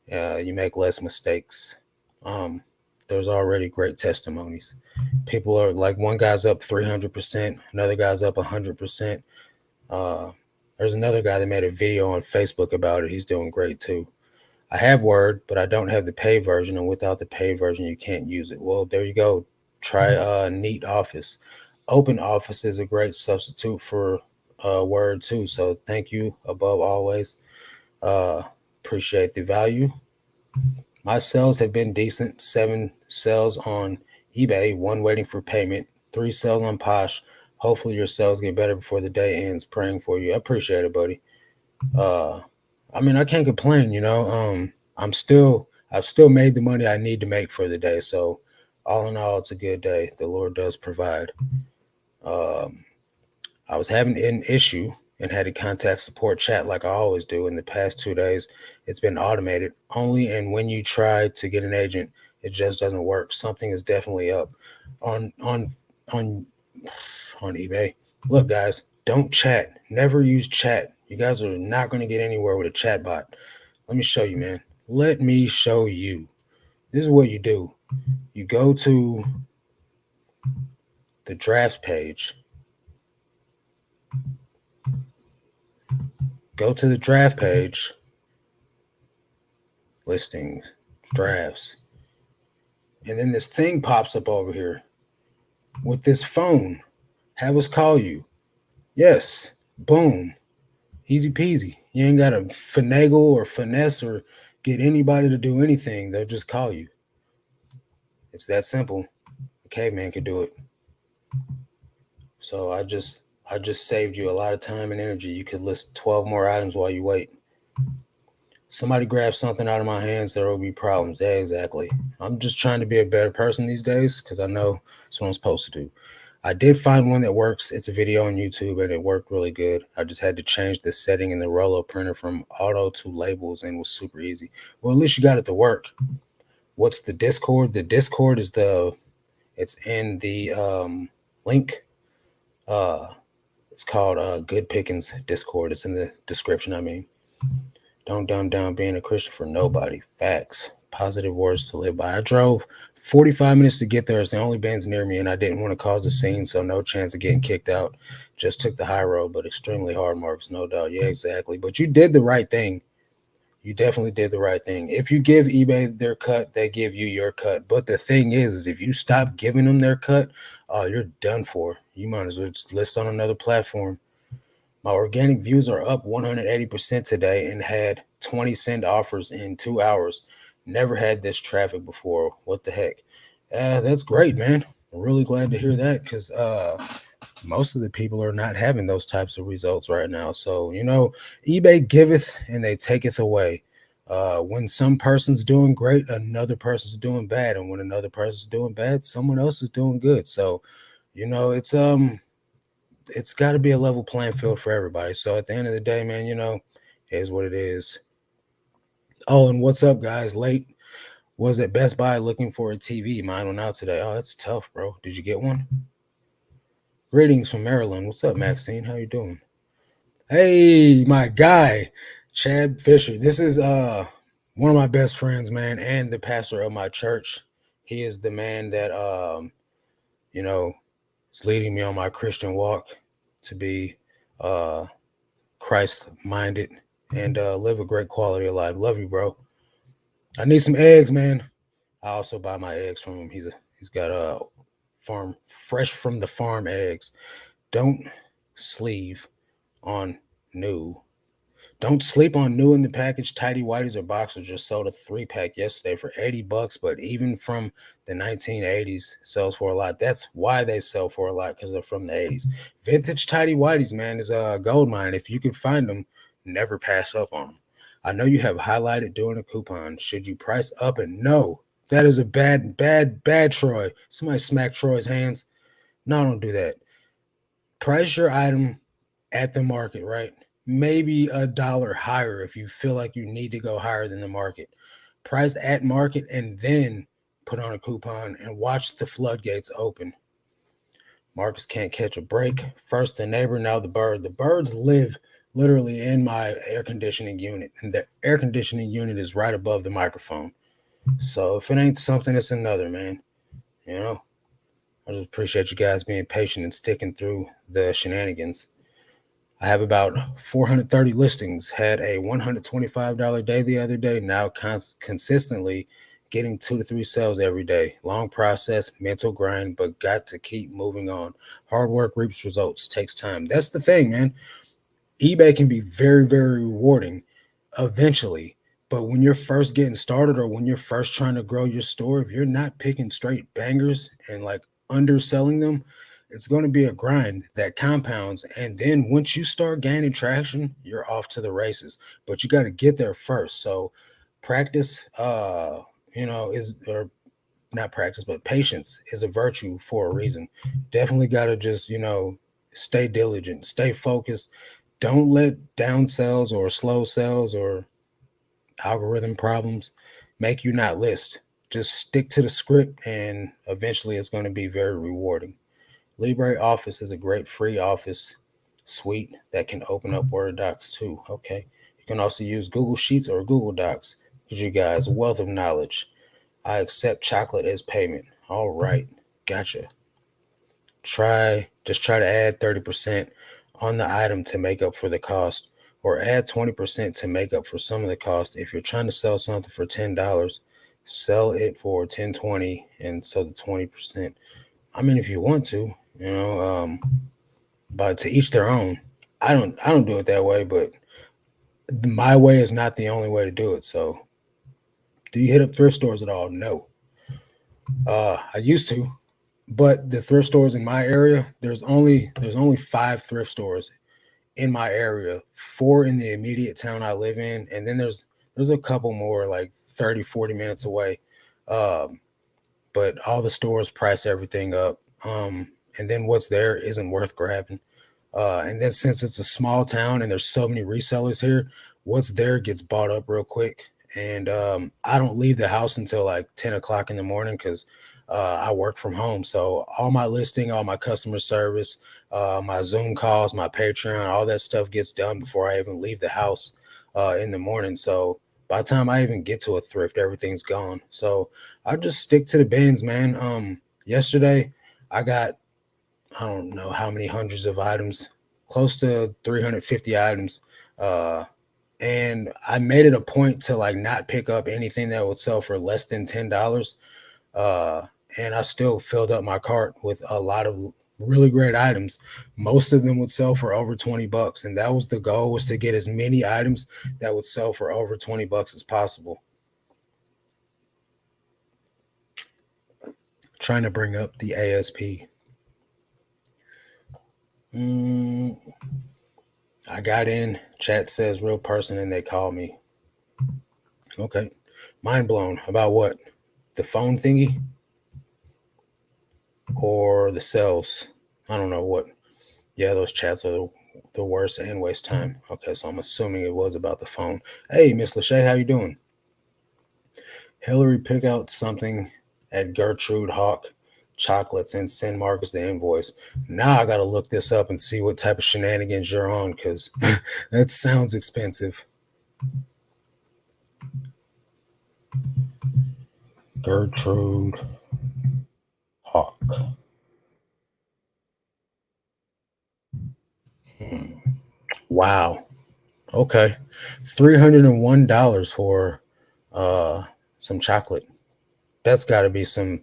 You make less mistakes. Um, there's already great testimonies. People are like, one guy's up 300%, another guy's up 100%. Uh, there's another guy that made a video on Facebook about it. He's doing great too. I have Word, but I don't have the paid version, and without the paid version, you can't use it. Well, there you go. Try Neat Office. Open Office is a great substitute for Word too. So thank you above always. Uh, Appreciate the value. My sales have been decent. 7 sales on eBay, 1 waiting for payment, 3 sales on Posh. Hopefully your sales get better before the day ends. Praying for you. I appreciate it, buddy. Uh, I mean, I can't complain. I've still made the money I need to make for the day. So all in all, it's a good day. The Lord does provide. Um, I was having an issue and had to contact support chat like I always do. In the past 2 days, it's been automated only. And when you try to get an agent, it just doesn't work. Something is definitely up on on on eBay. Look, guys, don't chat. Never use chat. You guys are not going to get anywhere with a chat bot. Let me show you, man. Let me show you. This is what you do. You go to the drafts page. Go to the draft page. Listings, drafts. And then this thing pops up over here with this phone. Have us call you. Yes. Boom. Easy peasy. You ain't got to finagle or finesse or get anybody to do anything. They'll just call you. It's that simple. A caveman could do it. So I just saved you a lot of time and energy. You could list 12 more items while you wait. Somebody grabs something out of my hands, there will be problems. Yeah, exactly. I'm just trying to be a better person these days because I know that's what I'm supposed to do. I did find one that works. It's a video on YouTube and it worked really good. I just had to change the setting in the Rollo printer from auto to labels and it was super easy. Well, at least you got it to work. What's the Discord? The Discord is it's in the link. It's called Good Pickings Discord. It's in the description. I mean, don't dumb down being a Christian for nobody. Facts. Positive words to live by. I drove 45 minutes to get there. It's the only bands near me, and I didn't want to cause a scene, so no chance of getting kicked out. Just took the high road, but extremely hard marks, no doubt. Yeah, exactly. But you did the right thing. You definitely did the right thing. If you give eBay their cut, they give you your cut. But the thing is if you stop giving them their cut, you're done for. You might as well just list on another platform. My organic views are up 180% today and had 20 cent offers in 2 hours. Never had this traffic before. What the heck? That's great, man. I'm really glad to hear that because most of the people are not having those types of results right now. So, eBay giveth and they taketh away. When some person's doing great, another person's doing bad. And when another person's doing bad, someone else is doing good. So, it's got to be a level playing field for everybody. So at the end of the day, man, it is what it is. Oh, and what's up, guys? Late was at Best Buy looking for a TV. Mine went out today. Oh, that's tough, bro. Did you get one? Greetings from Maryland. What's up, Maxine? How you doing? Hey, my guy, Chad Fisher. This is one of my best friends, man, and the pastor of my church. He is the man that you know, is leading me on my Christian walk to be Christ minded and live a great quality of life. Love you, bro. I need some eggs, man. I also buy my eggs from him. He's got a farm fresh from the farm eggs. Don't sleeve on new. Don't sleep on new in the package. Tidy Whities or Boxers just sold a 3-pack yesterday for $80, but even from the 1980s sells for a lot. That's why they sell for a lot, because they're from the 80s. Vintage Tidy Whities, man, is a gold mine. If you can find them, never pass up on them. I know you have highlighted during a coupon. Should you price up? And no, that is a bad Troy. Somebody smack Troy's hands. No, don't do that. Price your item at the market, right? Maybe $1 higher if you feel like you need to go higher than the market. Price at market and then put on a coupon and watch the floodgates open. Marcus can't catch a break. First the neighbor, now the bird. The birds live literally in my air conditioning unit, and the air conditioning unit is right above the microphone. So if it ain't something, it's another, man. You know, I just appreciate you guys being patient and sticking through the shenanigans. I have about 430 listings, had a $125 day the other day, now consistently getting 2 to 3 sales every day. Long process, mental grind, but got to keep moving on. Hard work reaps results, takes time. That's the thing, man. eBay can be very, very rewarding eventually. But when you're first getting started or when you're first trying to grow your store, if you're not picking straight bangers and like underselling them, it's going to be a grind that compounds. And then once you start gaining traction, you're off to the races. But you got to get there first. So practice, is or not practice, but patience is a virtue for a reason. Definitely got to just, stay diligent, stay focused. Don't let down sales or slow sales or algorithm problems make you not list. Just stick to the script, and eventually it's going to be very rewarding. Libre Office is a great free office suite that can open up Word docs too. Okay. You can also use Google Sheets or Google Docs. Gives you guys a wealth of knowledge. I accept chocolate as payment. All right. Gotcha. Try to add 30% on the item to make up for the cost, or add 20% to make up for some of the cost. If you're trying to sell something for $10, sell it for 10.20 and sell the 20%. I mean, if you want to, but to each their own. I don't do it that way, but my way is not the only way to do it. So, do you hit up thrift stores at all? No. I used to, but the thrift stores in my area, there's only 5 thrift stores in my area, 4 in the immediate town I live in, and then there's a couple more like 30, 40 minutes away. Um, but all the stores price everything up. And then what's there isn't worth grabbing. And then since it's a small town and there's so many resellers here, what's there gets bought up real quick. And I don't leave the house until like 10 o'clock in the morning because I work from home. So all my listing, all my customer service, my Zoom calls, my Patreon, all that stuff gets done before I even leave the house in the morning. So by the time I even get to a thrift, everything's gone. So I just stick to the bins, man. Yesterday I got, I don't know how many hundreds of items, close to 350 items. Uh, and I made it a point to like not pick up anything that would sell for less than $10. Uh, and I still filled up my cart with a lot of really great items. Most of them would sell for over $20. And that was the goal, was to get as many items that would sell for over $20 as possible. Trying to bring up the ASP. I got in. Chat says real person, and they call me. Okay. Mind blown. About what? The phone thingy or the sales? I don't know what. Yeah, those chats are the worst and waste time. Okay, so I'm assuming it was about the phone. Hey, Miss Lachey, how you doing? Hillary, pick out something at Gertrude Hawk Chocolates and send Marcus the invoice. Now I got to look this up and see what type of shenanigans you're on, because that sounds expensive. Gertrude Hawk. Wow. Okay. $301 for some chocolate. That's got to be some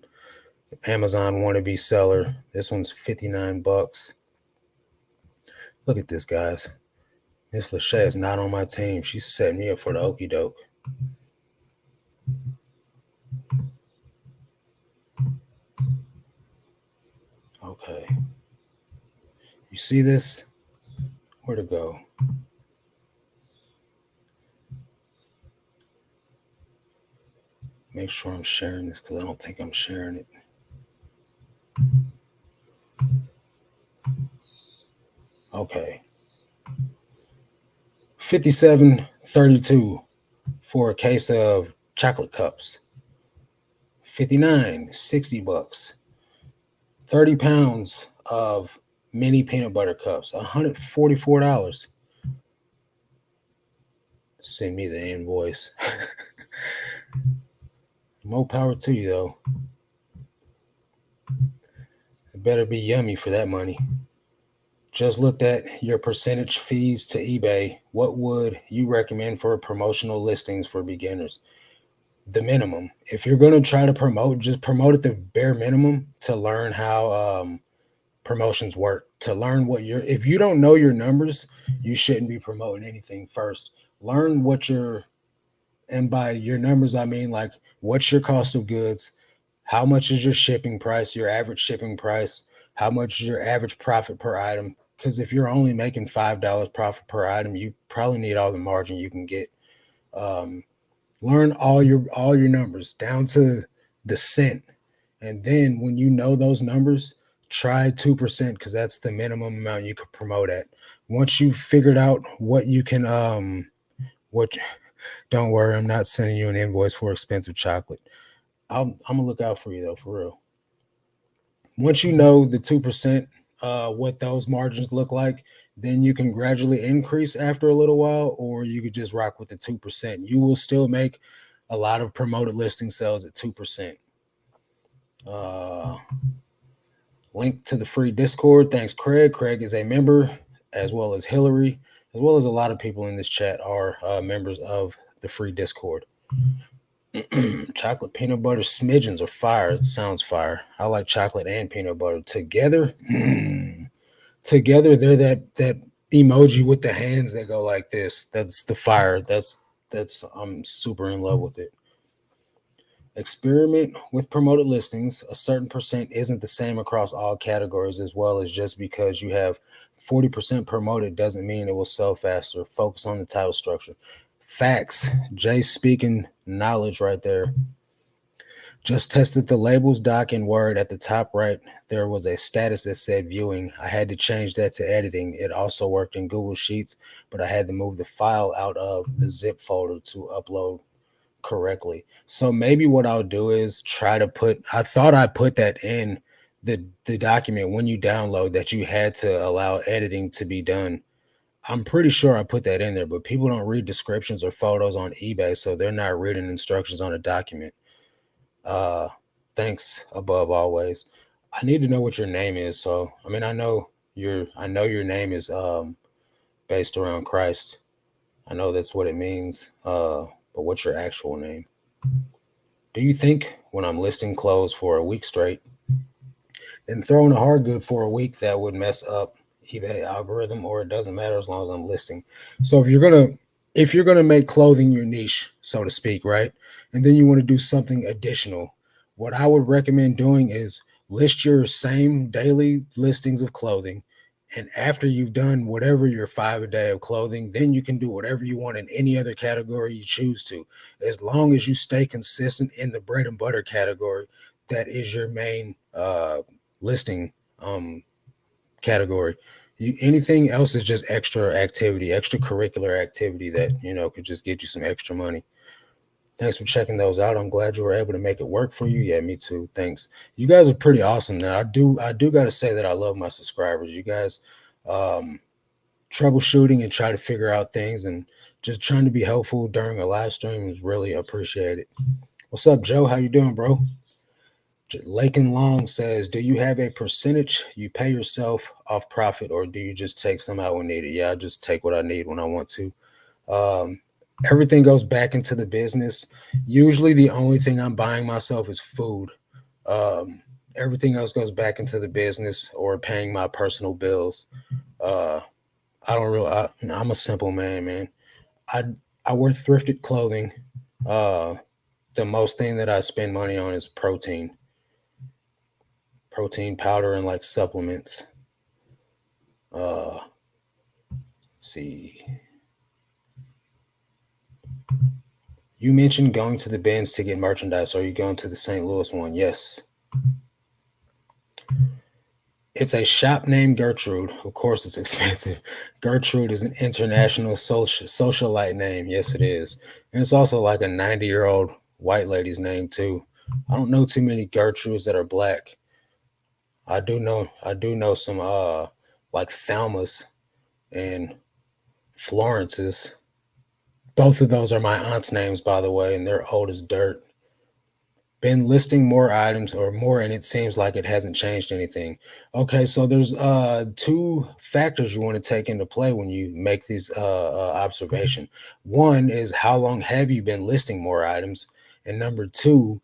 Amazon wannabe seller. This one's $59. Look at this, guys. Miss Lachey is not on my team. She's setting me up for the okie doke. Okay. You see this? Where to go? Make sure I'm sharing this because I don't think I'm sharing it. Okay. 57.32 for a case of chocolate cups. 59.60 bucks. 30 pounds of mini peanut butter cups. $144. Send me the invoice. More power to you, though. It better be yummy for that money. Just looked at your percentage fees to eBay. What would you recommend for promotional listings for beginners? The minimum. If you're going to try to promote, just promote at the bare minimum to learn how promotions work. To learn what you're, if you don't know your numbers, you shouldn't be promoting anything first. Learn what your, and by your numbers, I mean like what's your cost of goods, how much is your shipping price, your average shipping price, how much is your average profit per item. Because if you're only making $5 profit per item, you probably need all the margin you can get. Um, Learn all your numbers down to the cent, and then when you know those numbers, try 2% because that's the minimum amount you could promote at. Once you've figured out what you can what don't worry, I'm not sending you an invoice for expensive chocolate. I'm gonna look out for you though, for real. Once you know the 2%, what those margins look like, then you can gradually increase after a little while, or you could just rock with the 2%. You will still make a lot of promoted listing sales at 2%. Uh, Link to the free Discord. Thanks, Craig. Craig is a member, as well as Hillary, as well as a lot of people in this chat are members of the free Discord. Chocolate peanut butter smidgens are fire. It sounds fire. I like chocolate and peanut butter together. Together, they're that emoji with the hands that go like this. That's the fire. That's I'm super in love with it. Experiment with promoted listings. A certain percent isn't the same across all categories, as well as just because you have 40% promoted doesn't mean it will sell faster. Focus on the title structure. Facts. Jay speaking knowledge right there. Just tested the labels doc in Word at the top right. There was a status that said viewing. I had to change that to editing. It also worked in Google Sheets, but I had to move the file out of the zip folder to upload correctly. So maybe what I'll do is try to put, I thought I put that in the document when you download that you had to allow editing to be done. I'm pretty sure I put that in there, but people don't read descriptions or photos on eBay, so they're not reading instructions on a document. Uh, Thanks above always. I need to know what your name is. So I mean, I know your name is based around Christ. I know that's what it means. But what's your actual name? Do you think when I'm listing clothes for a week straight and throwing a hard good for a week that would mess up eBay algorithm, or it doesn't matter as long as I'm listing? So if you're gonna make clothing your niche, so to speak, right? And then you want to do something additional, what I would recommend doing is list your same daily listings of clothing. And after you've done whatever your 5 a day of clothing, then you can do whatever you want in any other category you choose to, as long as you stay consistent in the bread and butter category that is your main listing category. Anything else is just extra activity, extracurricular activity that could just get you some extra money. Thanks for checking those out. I'm glad you were able to make it work for you. Yeah, me too. Thanks. You guys are pretty awesome. Now I do got to say that I love my subscribers. You guys um, troubleshooting and try to figure out things and just trying to be helpful during a live stream is really appreciated. What's up, Joe? How you doing, bro? Lakin Long says, do you have a percentage you pay yourself off profit, or do you just take some out when needed? Yeah, I just take what I need when I want to. Um, Everything goes back into the business. Usually the only thing I'm buying myself is food. Everything else goes back into the business or paying my personal bills. Uh, I don't really. I'm a simple man. I I wear thrifted clothing. Uh, the most thing that I spend money on is protein powder, and like supplements. Let's see. You mentioned going to the bins to get merchandise. Are you going to the St. Louis one? Yes. It's a shop named Gertrude. Of course, it's expensive. Gertrude is an international socialite name. Yes, it is. And it's also like a 90-year-old white lady's name, too. I don't know too many Gertrudes that are black. I do know some like Thelmas and Florences. Both of those are my aunt's names, by the way, and they're old as dirt. Been listing more items or more, and it seems like it hasn't changed anything. Okay, so there's two factors you want to take into play when you make these observation. One is how long have you been listing more items, and number two,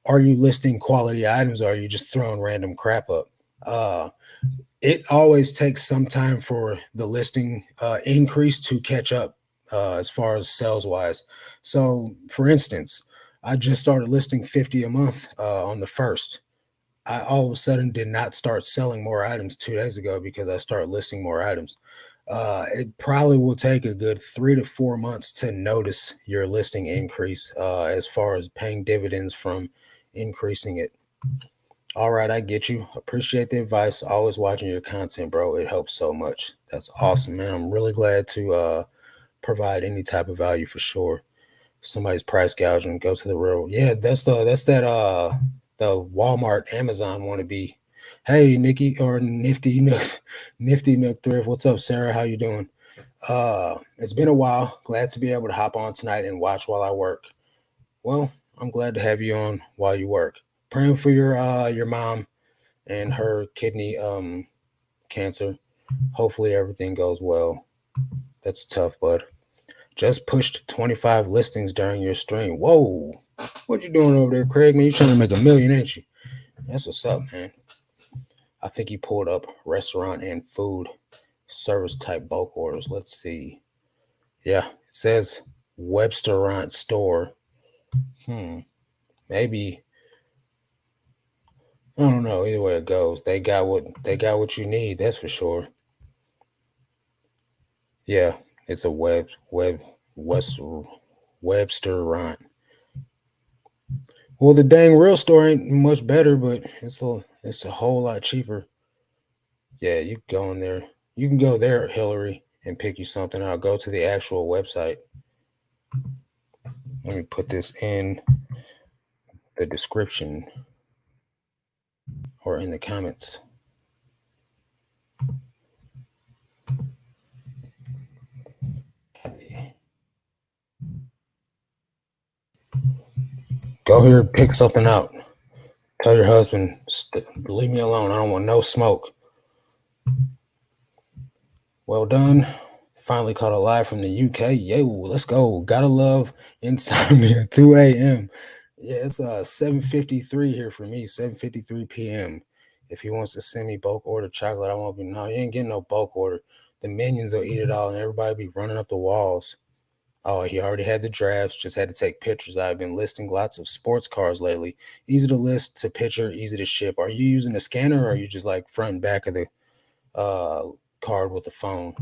are you listing quality items or are you just throwing random crap up? uh it always takes some time for the listing increase to catch up as far as sales wise. So, for instance, I just started listing 50 a month on the first. I all of a sudden did not start selling more items 2 days ago because I started listing more items. It probably will take a good 3 to 4 months to notice your listing increase as far as paying dividends from increasing it. All right, I get you. Appreciate the advice. Always watching your content, bro. It helps so much. That's awesome, man. I'm really glad to provide any type of value for sure. Somebody's price gouging, go to the real. Yeah, that's the Walmart Amazon want to be. Hey, Nikki or Nifty Nook, Nifty Nook Thrift. What's up, Sarah? How you doing? It's been a while. Glad to be able to hop on tonight and watch while I work. Well, I'm glad to have you on while you work. Praying for your mom and her kidney cancer. Hopefully everything goes well. That's tough, bud. Just pushed 25 listings during your stream. Whoa. What you doing over there, Craig? Man, you trying to make a million, ain't you? That's what's up, man. I think he pulled up restaurant and food service type bulk orders. Let's see. Yeah, it says Websterant store. Hmm. Maybe I don't know. Either way it goes, they got what you need. That's for sure. Yeah, it's a West Websterant. Well, the dang real store ain't much better, but it's a whole lot cheaper. Yeah, you go in there. You can go there, Hillary, and pick you something out. Go to the actual website. Let me put this in the description or in the comments. Go here, pick something out. Tell your husband, leave me alone. I don't want no smoke. Well done. Finally caught a live from the UK. Yo, let's go. Gotta love insomnia. 2 a.m. Yeah, it's 7:53 here for me. 7:53 p.m. If he wants to send me bulk order chocolate, I won't be. No, you ain't getting no bulk order. The minions will eat it all, and everybody be running up the walls. Oh, he already had the drafts. Just had to take pictures. I've been listing lots of sports cars lately. Easy to list, to picture, easy to ship. Are you using a scanner, or are you just like front and back of the uh, card with the phone?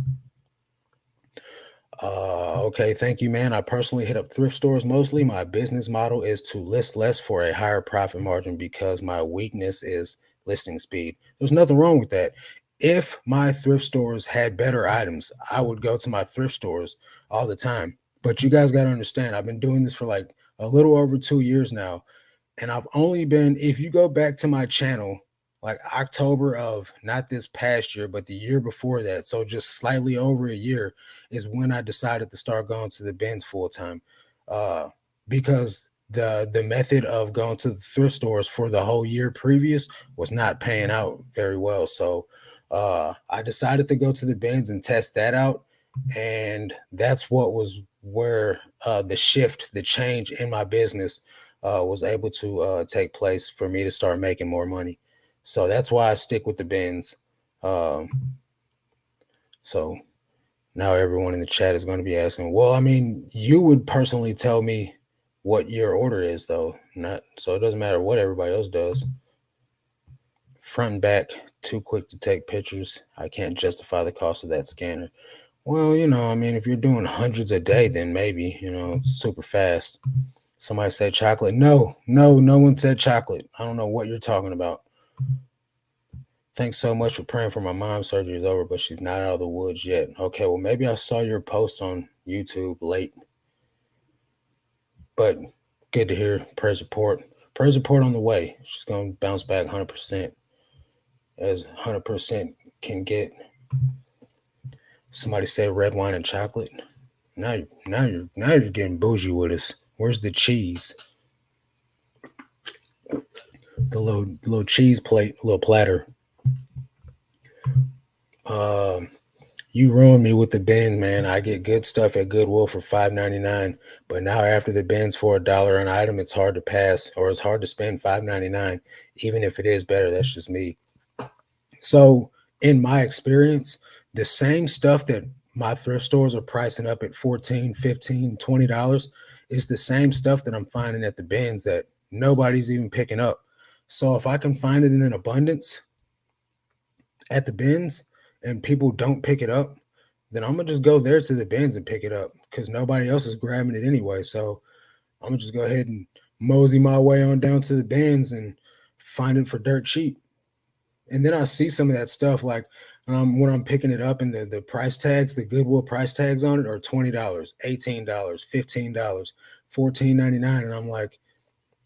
Okay, thank you, man. I personally hit up thrift stores mostly. My business model is to list less for a higher profit margin because my weakness is listing speed. There's nothing wrong with that. If my thrift stores had better items, I would go to my thrift stores all the time. But you guys got to understand, I've been doing this for like a little over 2 years now, and I've only been, if you go back to my channel, like October of not this past year, but the year before that, so just slightly over a year, is when I decided to start going to the bins full time. Because the method of going to the thrift stores for the whole year previous was not paying out very well. So I decided to go to the bins and test that out. And that's what was where the shift, the change in my business was able to take place for me to start making more money. So that's why I stick with the bins. Um, so Now everyone in the chat is going to be asking, well, I mean, you would personally tell me what your order is, though. Not so it doesn't matter what everybody else does. Front and back, too quick to take pictures. I can't justify the cost of that scanner. Well, I mean, if you're doing hundreds a day, then maybe, super fast. Somebody said chocolate. No, no one said chocolate. I don't know what you're talking about. Thanks so much for praying for my mom's surgery is over, but she's not out of the woods yet. Okay, well, maybe I saw your post on YouTube late, but good to hear. Praise report. Praise report on the way. She's going to bounce back 100%, as 100% can get. Somebody said red wine and chocolate. Now you're getting bougie with us. Where's the cheese? The little cheese plate, little platter. You ruined me with the bin, man. I get good stuff at Goodwill for $5.99, but now after the bins for $1 an item, it's hard to pass, or it's hard to spend $5.99, even if it is better. That's just me. So, in my experience, the same stuff that my thrift stores are pricing up at $14, $15, $20 is the same stuff that I'm finding at the bins that nobody's even picking up. So, if I can find it in an abundance at the bins and people don't pick it up, then I'm gonna just go there to the bins and pick it up because nobody else is grabbing it anyway. So I'm gonna just go ahead and mosey my way on down to the bins and find it for dirt cheap. And then I see some of that stuff like when I'm picking it up and the price tags, the Goodwill price tags on it are $20, $18, $15, $14.99. And I'm like,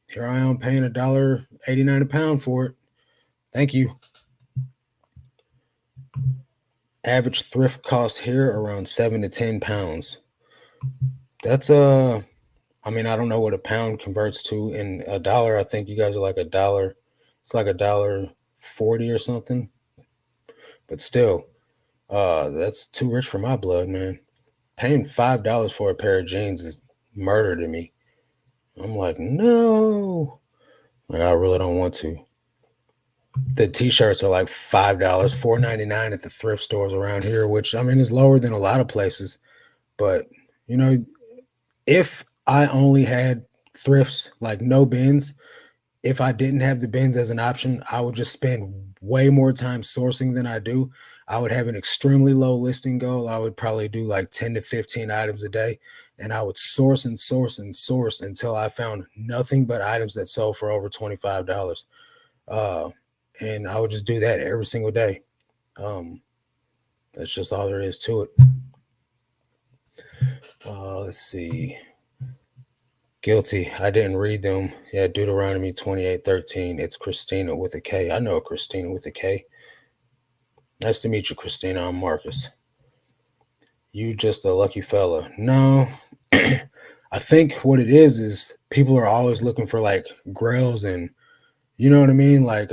here I am paying $1.89 a pound for it. Thank you. Average thrift cost here around 7 to 10 pounds. That's I mean, I don't know what a pound converts to in a dollar. I think you guys are like a dollar. It's like $1.40 or something. But still, that's too rich for my blood, man. Paying $5 for a pair of jeans is murder to me. I'm like, no. Like, I really don't want to. The t-shirts are like $5, $4.99 at the thrift stores around here, which I mean is lower than a lot of places. But you know, if I only had thrifts, like no bins, if I didn't have the bins as an option, I would just spend way more time sourcing than I do. I would have an extremely low listing goal. I would probably do like 10 to 15 items a day. And I would source and source and source until I found nothing but items that sold for over $25. Uh, and I would just do that every single day. Um, that's just all there is to it. Let's see. Guilty. I didn't read them. Yeah, Deuteronomy 28:13. It's Christina with a K. I know a Christina with a K. Nice to meet you, Christina. I'm Marcus. You just a lucky fella. No. I think what it is people are always looking for like grails and you know what I mean? Like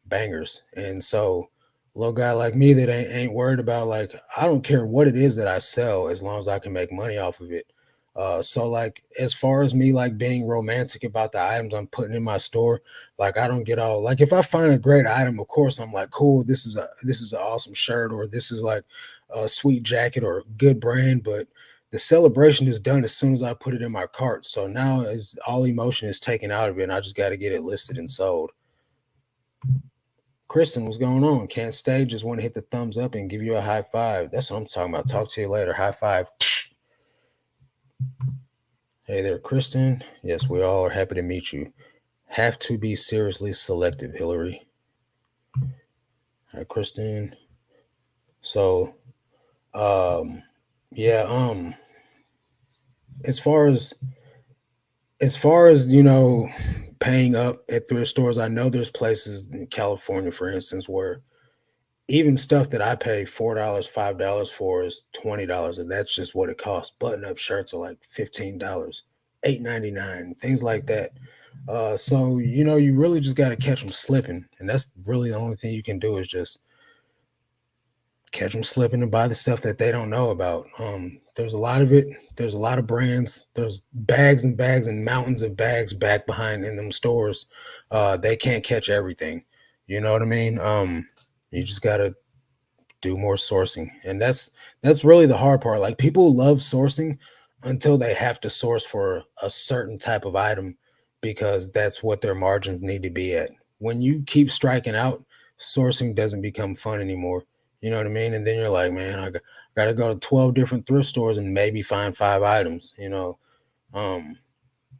bangers. And so a little guy like me that ain't worried about like I don't care what it is that I sell as long as I can make money off of it. So like as far as me like being romantic about the items I'm putting in my store, like I don't get all like if I find a great item, of course I'm like, cool, this is an awesome shirt, or this is like a sweet jacket or a good brand, but the celebration is done as soon as I put it in my cart. So now is all emotion is taken out of it, and I just got to get it listed and sold. Kristen, what's going on? Can't stay. Just want to hit the thumbs up and give you a high five. That's what I'm talking about. Talk to you later. High five. Hey there, Kristen. Yes, we all are happy to meet you. Have to be seriously selective, Hillary. Hi, Kristen. So, yeah, as far as paying up at thrift stores, I know there's places in California, for instance, where even stuff that I pay $4, $5 for is $20, and that's just what it costs. Button-up shirts are like $15, $8.99, things like that. So you really just got to catch them slipping, and that's really the only thing you can do is just catch them slipping and buy the stuff that they don't know about. There's a lot of it. There's a lot of brands. There's bags and bags and mountains of bags back behind in them stores. They can't catch everything. You know what I mean? You just gotta do more sourcing. And that's really the hard part. Like people love sourcing until they have to source for a certain type of item because that's what their margins need to be at. When you keep striking out, sourcing doesn't become fun anymore. You know what I mean? And then you're like, man, got to go to 12 different thrift stores and maybe find 5 items, you know. Um,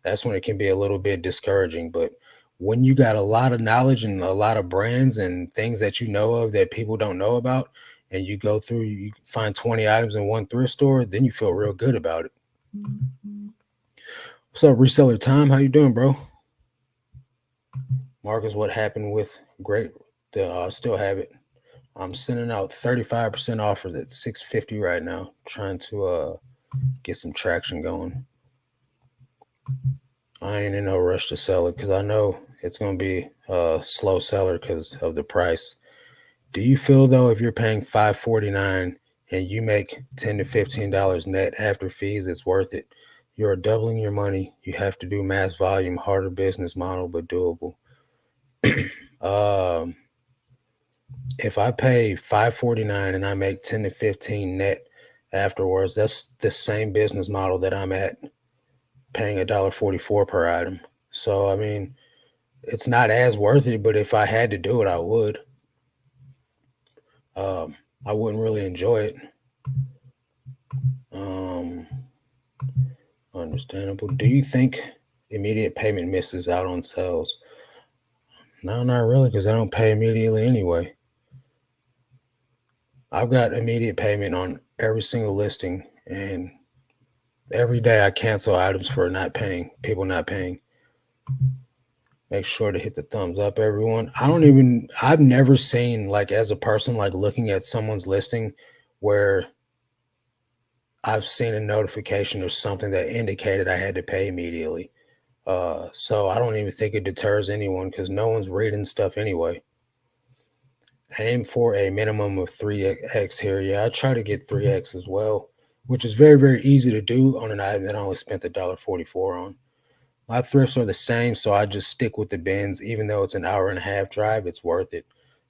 that's when it can be a little bit discouraging. But when you got a lot of knowledge and a lot of brands and things that you know of that people don't know about, and you go through, you find 20 items in one thrift store, then you feel real good about it. What's up, reseller time? How you doing, bro? Marcus, what happened with great? Still have it. I'm sending out 35% offers at 650 right now, trying to get some traction going. I ain't in no rush to sell it because I know it's going to be a slow seller because of the price. Do you feel though if you're paying $5.49 and you make $10 to $15 net after fees, it's worth it? You're doubling your money. You have to do mass volume, harder business model, but doable. um, if I pay $5.49 and I make 10 to 15 net afterwards, that's the same business model that I'm at, paying $1.44 per item. So I mean, it's not as worth it, but if I had to do it, I would. Um, I wouldn't really enjoy it. Um, Understandable. Do you think immediate payment misses out on sales? No, not really, because I don't pay immediately anyway. I've got immediate payment on every single listing, and every day I cancel items for not paying, people not paying. Make sure to hit the thumbs up, everyone. I've never seen, like, as a person, like looking at someone's listing where I've seen a notification or something that indicated I had to pay immediately. So I don't even think it deters anyone because no one's reading stuff anyway. Aim for a minimum of 3x here. Yeah, I try to get 3x as well, which is very, very easy to do on an item that I only spent $1.44 on. My thrifts are the same, so I just stick with the bins. Even though it's an hour and a half drive, it's worth it.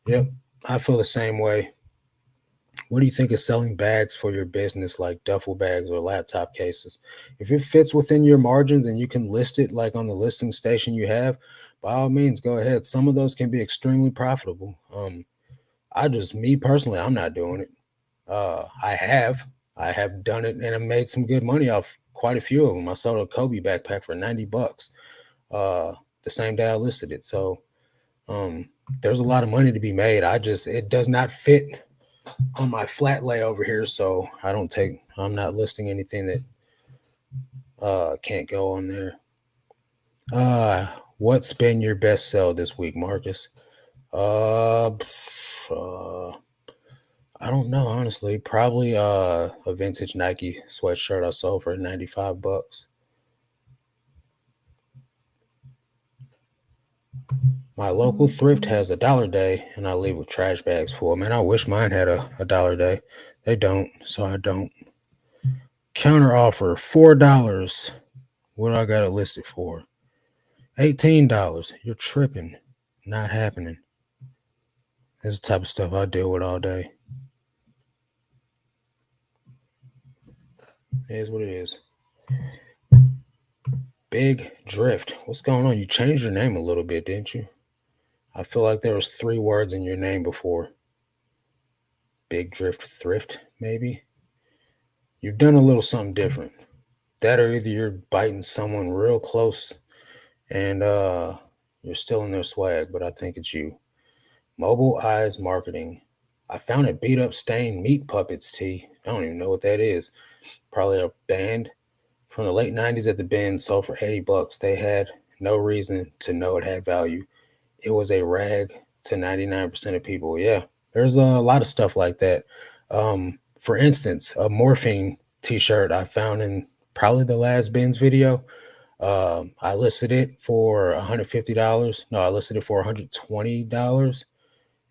Yep, I feel the same way. What do you think of selling bags for your business, like duffel bags or laptop cases? If it fits within your margins and you can list it like on the listing station you have, by all means, go ahead. Some of those can be extremely profitable. Me personally, I'm not doing it. I have done it and I made some good money off quite a few of them. I sold a Kobe backpack for $90 uh, the same day I listed it. So um, there's a lot of money to be made. It does not fit on my flat lay over here, so I'm not listing anything that can't go on there. Uh what's been your best sell this week, Marcus? Uh, uh I don't know, honestly. Probably a vintage Nike sweatshirt I sold for $95. My local thrift has a dollar day and I leave with trash bags full. Man, I wish mine had a dollar day. They don't, so I don't. Counter offer $4. What do I got it listed for? $18. You're tripping. Not happening. That's the type of stuff I deal with all day. It is what it is. Big Drift. What's going on? You changed your name a little bit, didn't you? I feel like there was 3 words in your name before. Big Drift Thrift, maybe? You've done a little something different. That or either you're biting someone real close and you're still in their swag, but I think it's you. Mobile Eyes Marketing. I found a beat up stained meat puppets tee. I don't even know what that is. Probably a band from the late 90s at the bin, sold for $80. They had no reason to know it had value. It was a rag to 99% of people. Yeah, there's a lot of stuff like that. For instance, a morphine t-shirt I found in probably the last bins video. I listed it for $150. No, I listed it for $120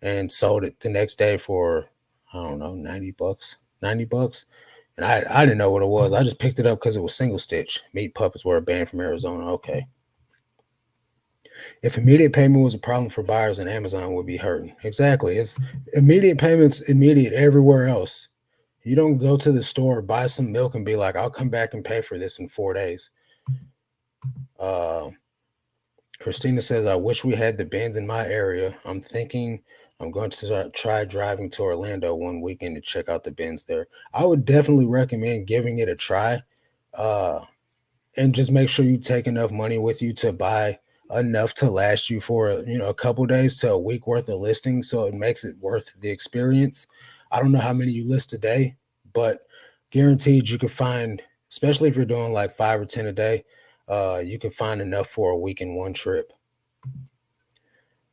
and sold it the next day for, I don't know, $90. $90. And I didn't know what it was. I just picked it up because it was single stitch. Meat puppets were a band from Arizona. Okay. If immediate payment was a problem for buyers, then Amazon would be hurting. Exactly. It's immediate payments immediate everywhere else. You don't go to the store, buy some milk, and be like, I'll come back and pay for this in 4 days. Uh, Christina says, I wish we had the bins in my area. I'm thinking I'm going to try driving to Orlando one weekend to check out the bins there. I would definitely recommend giving it a try. Uh, and just make sure you take enough money with you to buy enough to last you for a couple days to a week worth of listings, so it makes it worth the experience. I don't know how many you list a day, but guaranteed you could find, especially if you're doing like 5 or 10 a day, you can find enough for a week in one trip.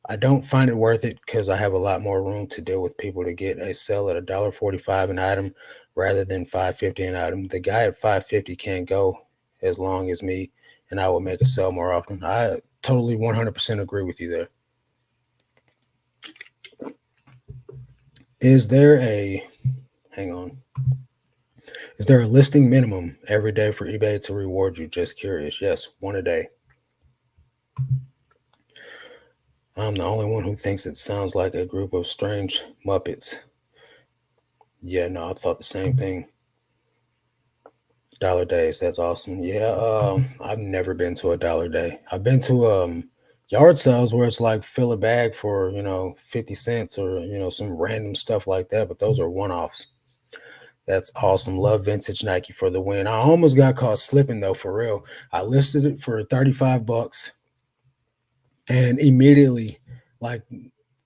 I don't find it worth it because I have a lot more room to deal with people to get a sell at $1.45 an item rather than $5.50 an item. The guy at $5.50 can't go as long as me, and I will make a sell more often. I totally 100% agree with you there. Is there a hang on? Is there a listing minimum every day for eBay to reward you? Just curious. Yes, one a day. I'm the only one who thinks it sounds like a group of strange Muppets. Yeah, no, I thought the same thing. Dollar days, that's awesome. Yeah, I've never been to a dollar day. I've been to yard sales where it's like fill a bag for 50 cents or some random stuff like that, but those are one-offs. That's awesome. Love vintage Nike for the win. I almost got caught slipping though, for real. I listed it for 35 bucks and immediately, like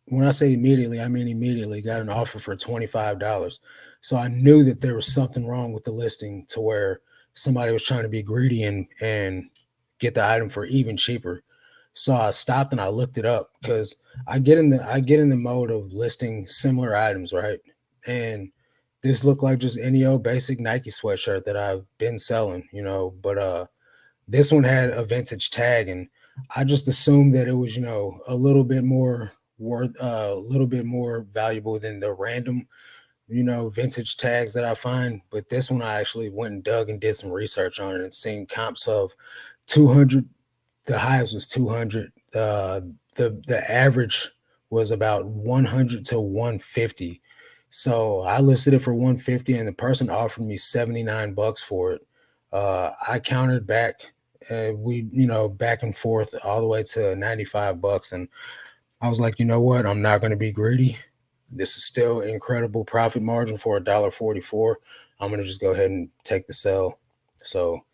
when I say immediately, I mean immediately got an offer for $25. So I knew that there was something wrong with the listing to where somebody was trying to be greedy and get the item for even cheaper. So I stopped and I looked it up because I get in the mode of listing similar items, right? And this looked like just any old basic Nike sweatshirt that I've been selling, but this one had a vintage tag, and I just assumed that it was, a little bit more a little bit more valuable than the random, vintage tags that I find. But this one, I actually went and dug and did some research on it and seen comps of 200. The highest was 200. The average was about 100 to 150. So I listed it for 150, and the person offered me 79 bucks for it. I countered back. We, back and forth all the way to 95 bucks. And I was like, you know what? I'm not going to be greedy. This is still incredible profit margin for $1.44. I'm going to just go ahead and take the sell. So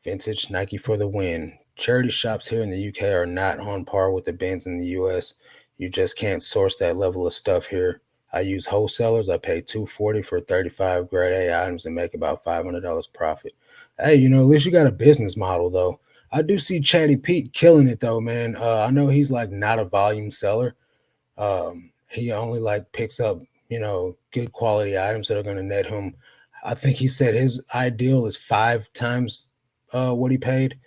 vintage Nike for the win. Charity shops here in the UK are not on par with the bins in the US. You just can't source that level of stuff here. I use wholesalers. I pay $240 for 35 grade A items and make about $500 profit. Hey, at least you got a business model though. I do see Chatty Pete killing it though, man. I know he's like not a volume seller. He only like picks up, good quality items that are going to net him. I think he said his ideal is 5 times what he paid.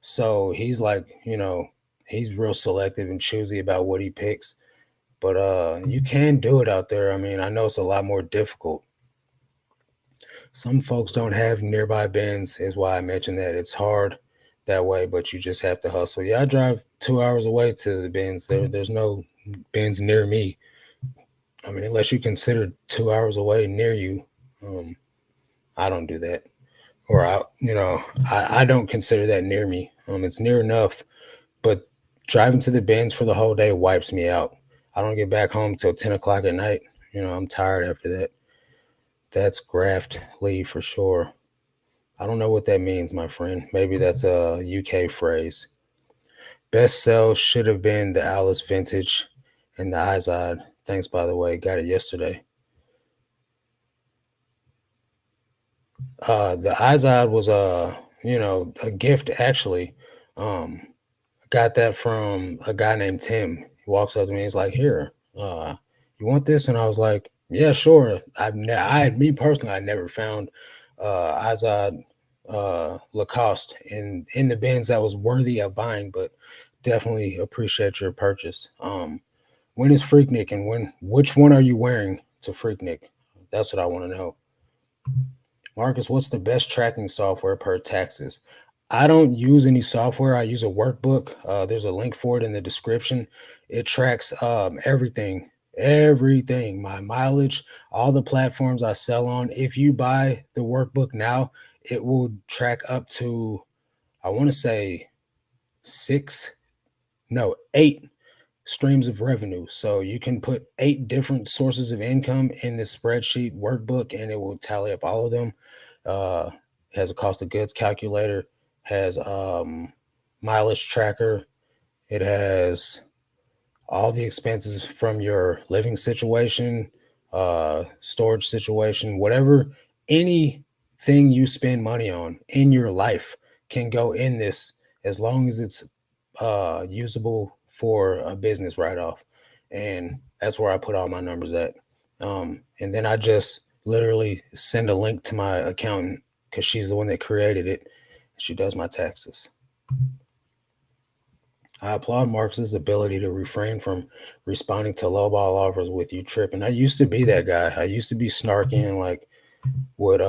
So he's like, he's real selective and choosy about what he picks. But you can do it out there. I mean, I know it's a lot more difficult. Some folks don't have nearby bins, is why I mentioned that. It's hard that way, but you just have to hustle. Yeah, I drive 2 hours away to the bins. There's no bins near me. I mean, unless you consider 2 hours away near you. Um, I don't do that. Or I don't consider that near me. It's near enough, but driving to the bins for the whole day wipes me out. I don't get back home till 10 o'clock at night. I'm tired after that. That's graft leave for sure. I don't know what that means, my friend. Maybe that's a UK phrase. Best sell should have been the Alice Vintage and the Izod. Thanks, by the way. Got it yesterday. The Izod was a gift actually. Um, got that from a guy named Tim. He walks up to me. He's like, "Here, you want this?" And I was like, "Yeah, sure." Me personally, I never found Izod Lacoste in the bins that was worthy of buying, but definitely appreciate your purchase. When is Freaknik, and which one are you wearing to Freaknik? That's what I want to know. Marcus, what's the best tracking software per taxes? I don't use any software. I use a workbook. There's a link for it in the description. It tracks everything, my mileage, all the platforms I sell on. If you buy the workbook now, it will track up to, I want to say six, no, eight streams of revenue. So you can put eight different sources of income in this spreadsheet workbook, and it will tally up all of them. Uh, has a cost of goods calculator, has mileage tracker. It has all the expenses from your living situation, storage situation, whatever, anything you spend money on in your life can go in this as long as it's usable for a business write-off. And that's where I put all my numbers at. And then I just literally send a link to my accountant because she's the one that created it. She does my taxes. I applaud Marx's ability to refrain from responding to lowball offers with you tripping. I used to be that guy. I used to be snarky and like would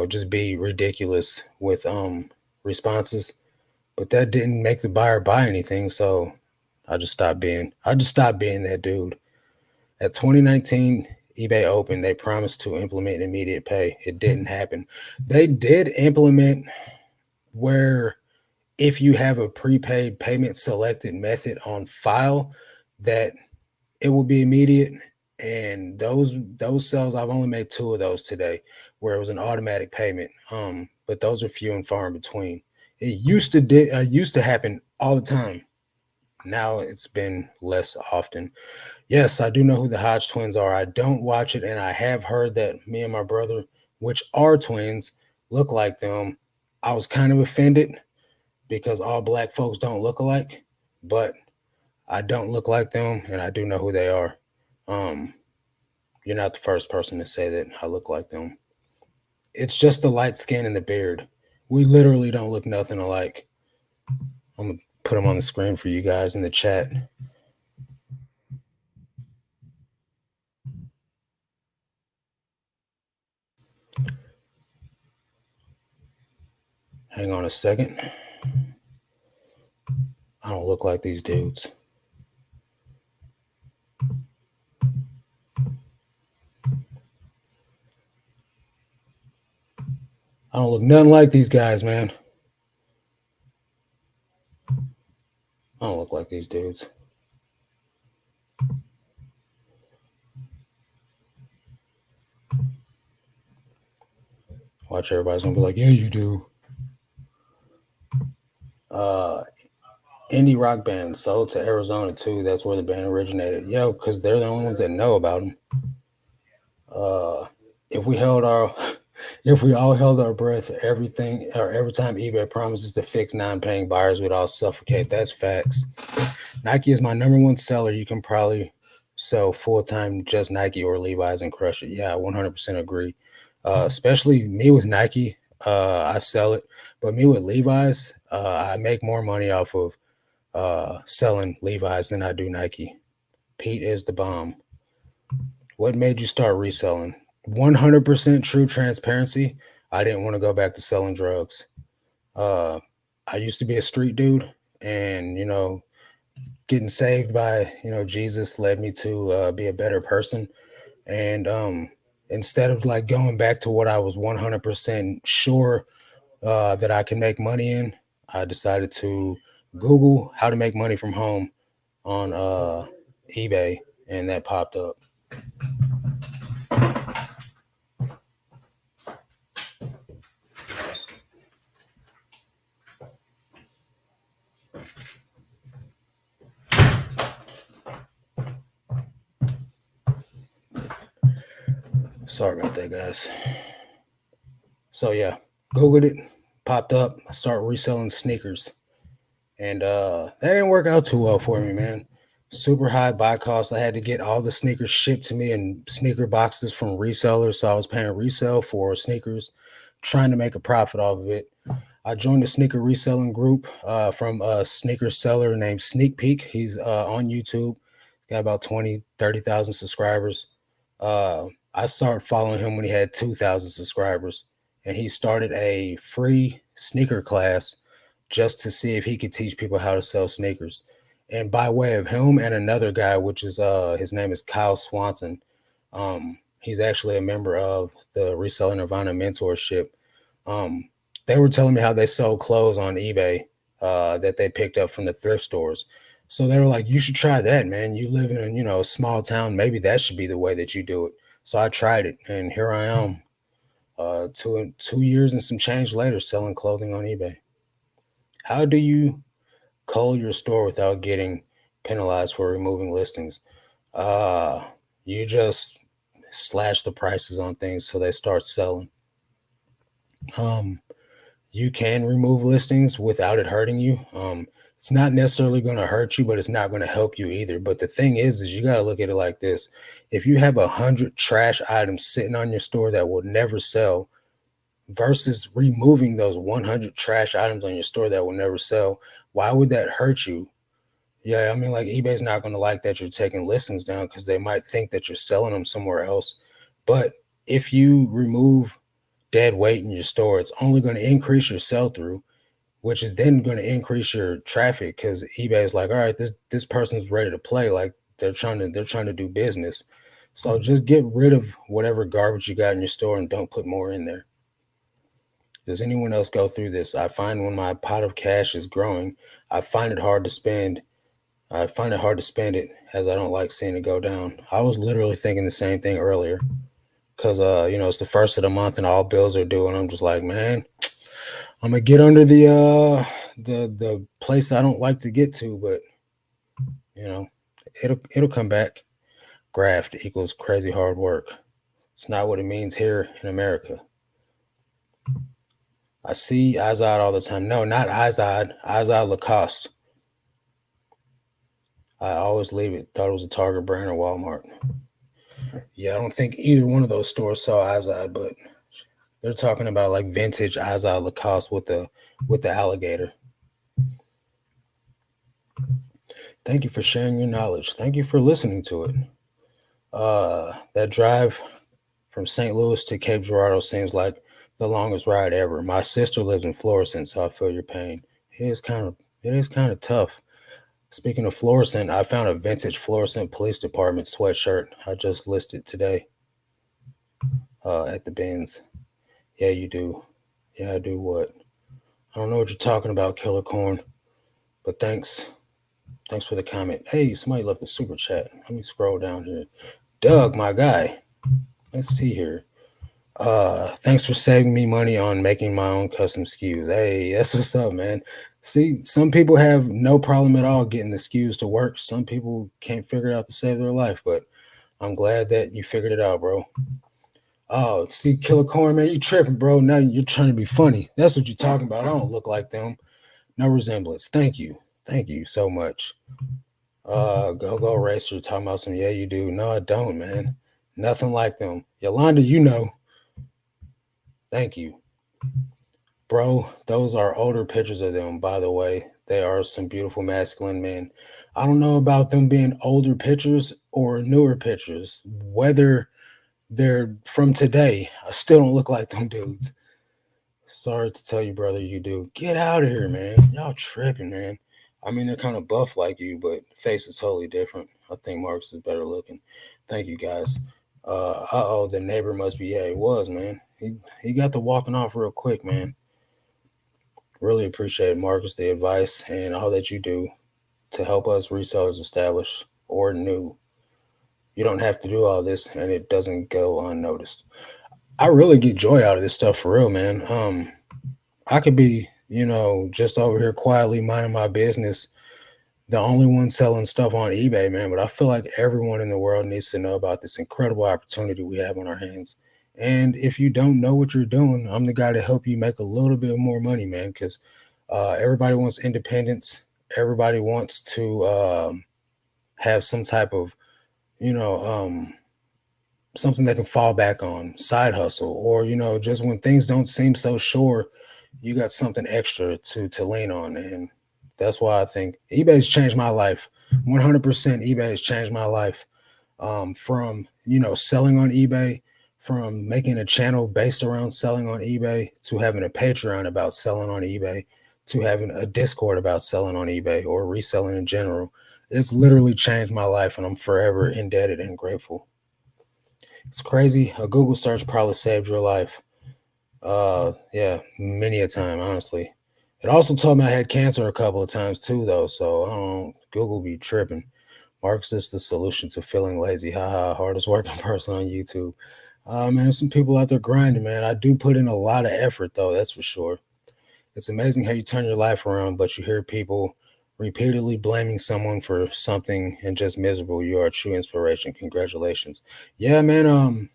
just be ridiculous with responses, but that didn't make the buyer buy anything, so I just stopped being that dude. At 2019 eBay opened, they promised to implement immediate pay. It didn't happen. They did implement where if you have a prepaid payment selected method on file, that it will be immediate. And those sales, I've only made two of those today, where it was an automatic payment. But those are few and far in between. It used to happen all the time. Now it's been less often. Yes, I do know who the Hodge twins are. I don't watch it, and I have heard that me and my brother, which are twins, look like them. I was kind of offended because all black folks don't look alike, but I don't look like them, and I do know who they are. Um, you're not the first person to say that I look like them. It's just the light skin and the beard. We literally don't look nothing alike. I'm gonna put them on the screen for you guys in the chat. Hang on a second. I don't look like these dudes. I don't look nothing like these guys, man. I don't look like these dudes. Watch, everybody's gonna be like, yeah, you do. Uh, Indie rock band sold to Arizona too. That's where the band originated. Yo, because they're the only ones that know about them. Uh, if we held our, if we all held our breath, everything or every time eBay promises to fix non-paying buyers, we'd all suffocate. That's facts. Nike is my number one seller. You can probably sell full time just Nike or Levi's and crush it. Yeah, I 100% agree. Especially me with Nike, I sell it, but me with Levi's, I make more money off of selling Levi's than I do Nike. Pete is the bomb. What made you start reselling? 100% true transparency. I didn't want to go back to selling drugs. Uh, I used to be a street dude, and getting saved by Jesus led me to be a better person. And instead of like going back to what I was 100% sure that I can make money in, I decided to Google how to make money from home on eBay, and that popped up. Sorry about that, guys. So yeah, Googled it, popped up. I start reselling sneakers, and that didn't work out too well for me, man. Super high buy cost. I had to get all the sneakers shipped to me in sneaker boxes from resellers, so I was paying resale for sneakers, trying to make a profit off of it. I joined a sneaker reselling group from a sneaker seller named Sneak Peek. He's on YouTube. He's got about 20, 30,000 subscribers. I started following him when he had 2,000 subscribers. and he started a free sneaker class just to see if he could teach people how to sell sneakers. And by way of him and another guy, which is his name is Kyle Swanson. He's actually a member of the Reseller Nirvana Mentorship. Um, they were telling me how they sold clothes on eBay that they picked up from the thrift stores. So they were like, "You should try that, man. You live in a a small town. Maybe that should be the way that you do it." So I tried it, and here I am, 2 years and some change later, selling clothing on eBay. How do you cull your store without getting penalized for removing listings? Uh, you just slash the prices on things so they start selling. Um, you can remove listings without it hurting you. It's not necessarily going to hurt you, but it's not going to help you either. But the thing is you got to look at it like this: if you have 100 trash items sitting on your store that will never sell, versus removing those 100 trash items on your store that will never sell, why would that hurt you? Yeah, I mean, like eBay's not going to like that you're taking listings down because they might think that you're selling them somewhere else. But if you remove dead weight in your store, it's only going to increase your sell through, which is then going to increase your traffic because eBay is like, all right, this person's ready to play. Like they're trying to do business. So just get rid of whatever garbage you got in your store and don't put more in there. Does anyone else go through this? I find when my pot of cash is growing, I find it hard to spend. I find it hard to spend it as I don't like seeing it go down. I was literally thinking the same thing earlier because it's the first of the month and all bills are due, and I'm just like, man, I'm gonna get under the place I don't like to get to, but you know, it'll come back. Graft equals crazy hard work. It's not what it means here in America. I see Izod all the time. No, not Izod. Izod Lacoste. I always leave it. Thought it was a Target brand or Walmart. Yeah, I don't think either one of those stores saw Izod, but they're talking about like vintage Izod Lacoste with the alligator. Thank you for sharing your knowledge. Thank you for listening to it. That drive from St. Louis to Cape Girardeau seems like the longest ride ever. My sister lives in Florissant, so I feel your pain. It is kind of tough. Speaking of Florissant, I found a vintage Florissant Police Department sweatshirt I just listed today at the bins. Yeah, you do. Yeah, I do what? I don't know what you're talking about, Killer Corn, but thanks. Thanks for the comment. Hey, somebody left a super chat. Let me scroll down here. Doug, my guy. Let's see here. Thanks for saving me money on making my own custom SKUs. Hey, that's what's up, man. See, some people have no problem at all getting the SKUs to work. Some people can't figure it out to save their life, but I'm glad that you figured it out, bro. Oh, see, Killer Corn, man, you tripping, bro. Now you're trying to be funny. That's what you're talking about. I don't look like them. No resemblance. Thank you. Thank you so much. Go Racer talking about some, yeah, you do. No, I don't, man. Nothing like them. Yolanda, you know. Thank you. Bro, those are older pictures of them, by the way. They are some beautiful masculine men. I don't know about them being older pictures or newer pictures. Whether they're from today, I still don't look like them dudes. Sorry to tell you, brother, you do. Get out of here, man. Y'all tripping, man. I mean, they're kind of buff like you, but face is totally different. I think Marcus is better looking. Thank you, guys. Oh, the neighbor must be. Yeah, he was, man. He got the walking off real quick, man. Really appreciate Marcus, the advice and all that you do to help us resellers establish or new. You don't have to do all this, and it doesn't go unnoticed. I really get joy out of this stuff for real, man. I could be, just over here quietly minding my business, the only one selling stuff on eBay, man. But I feel like everyone in the world needs to know about this incredible opportunity we have on our hands. And if you don't know what you're doing, I'm the guy to help you make a little bit more money, man, because everybody wants independence. Everybody wants to have some type of, you know, something they can fall back on, side hustle, or just when things don't seem so sure, you got something extra to lean on. And that's why I think eBay's changed my life. 100% eBay has changed my life. From selling on eBay, from making a channel based around selling on eBay to having a Patreon about selling on eBay to having a Discord about selling on eBay or reselling in general. It's literally changed my life, and I'm forever indebted and grateful. It's crazy. A Google search probably saved your life. Yeah, many a time, honestly. It also told me I had cancer a couple of times too, though. So I don't Google be tripping. Marx is the solution to feeling lazy. Haha, hardest working person on YouTube. Man, there's some people out there grinding, man. I do put in a lot of effort, though, that's for sure. It's amazing how you turn your life around, but you hear people repeatedly blaming someone for something and just miserable. You are a true inspiration. Congratulations. Yeah, man.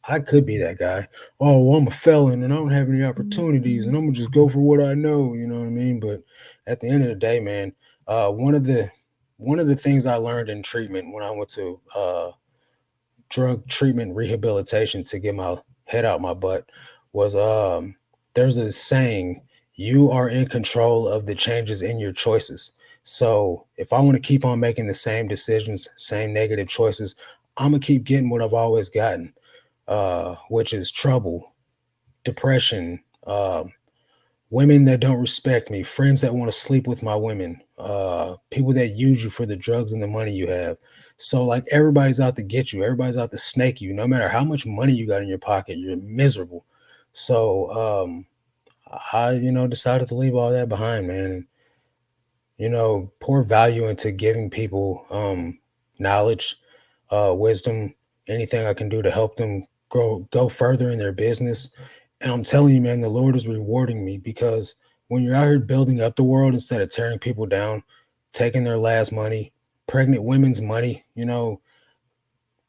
I could be that guy. Oh, well, I'm a felon and I don't have any opportunities, and I'm gonna just go for what I know. You know what I mean? But at the end of the day, man, uh, one of the one of the things I learned in treatment when I went to drug treatment rehabilitation to get my head out my butt was there's a saying, you are in control of the changes in your choices. So if I want to keep on making the same decisions, same negative choices, I'm gonna keep getting what I've always gotten, which is trouble, depression, women that don't respect me, friends that want to sleep with my women, people that use you for the drugs and the money you have. So like everybody's out to get you, everybody's out to snake you. No matter how much money you got in your pocket, you're miserable. So I, decided to leave all that behind, man, and pour value into giving people knowledge, wisdom, anything I can do to help them go further in their business. And I'm telling you, man, the Lord is rewarding me because when you're out here building up the world instead of tearing people down, taking their last money, pregnant women's money,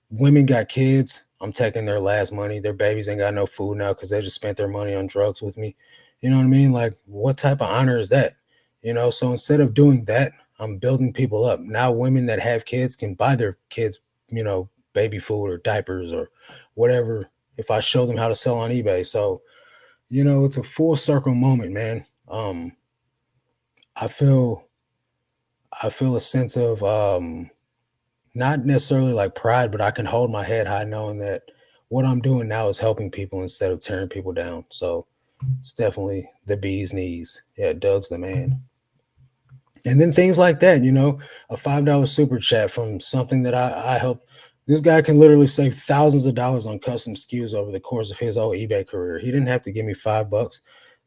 women got kids. I'm taking their last money. Their babies ain't got no food now because they just spent their money on drugs with me. You know what I mean? Like, what type of honor is that? So instead of doing that, I'm building people up. Now, women that have kids can buy their kids, baby food or diapers or whatever if I show them how to sell on eBay. So, it's a full circle moment, man. I feel I feel a sense of not necessarily like pride, but I can hold my head high knowing that what I'm doing now is helping people instead of tearing people down. So it's definitely the bee's knees. Yeah, Doug's the man. And then things like that, a $5 super chat from something that I helped. This guy can literally save thousands of dollars on custom SKUs over the course of his whole eBay career. He didn't have to give me $5.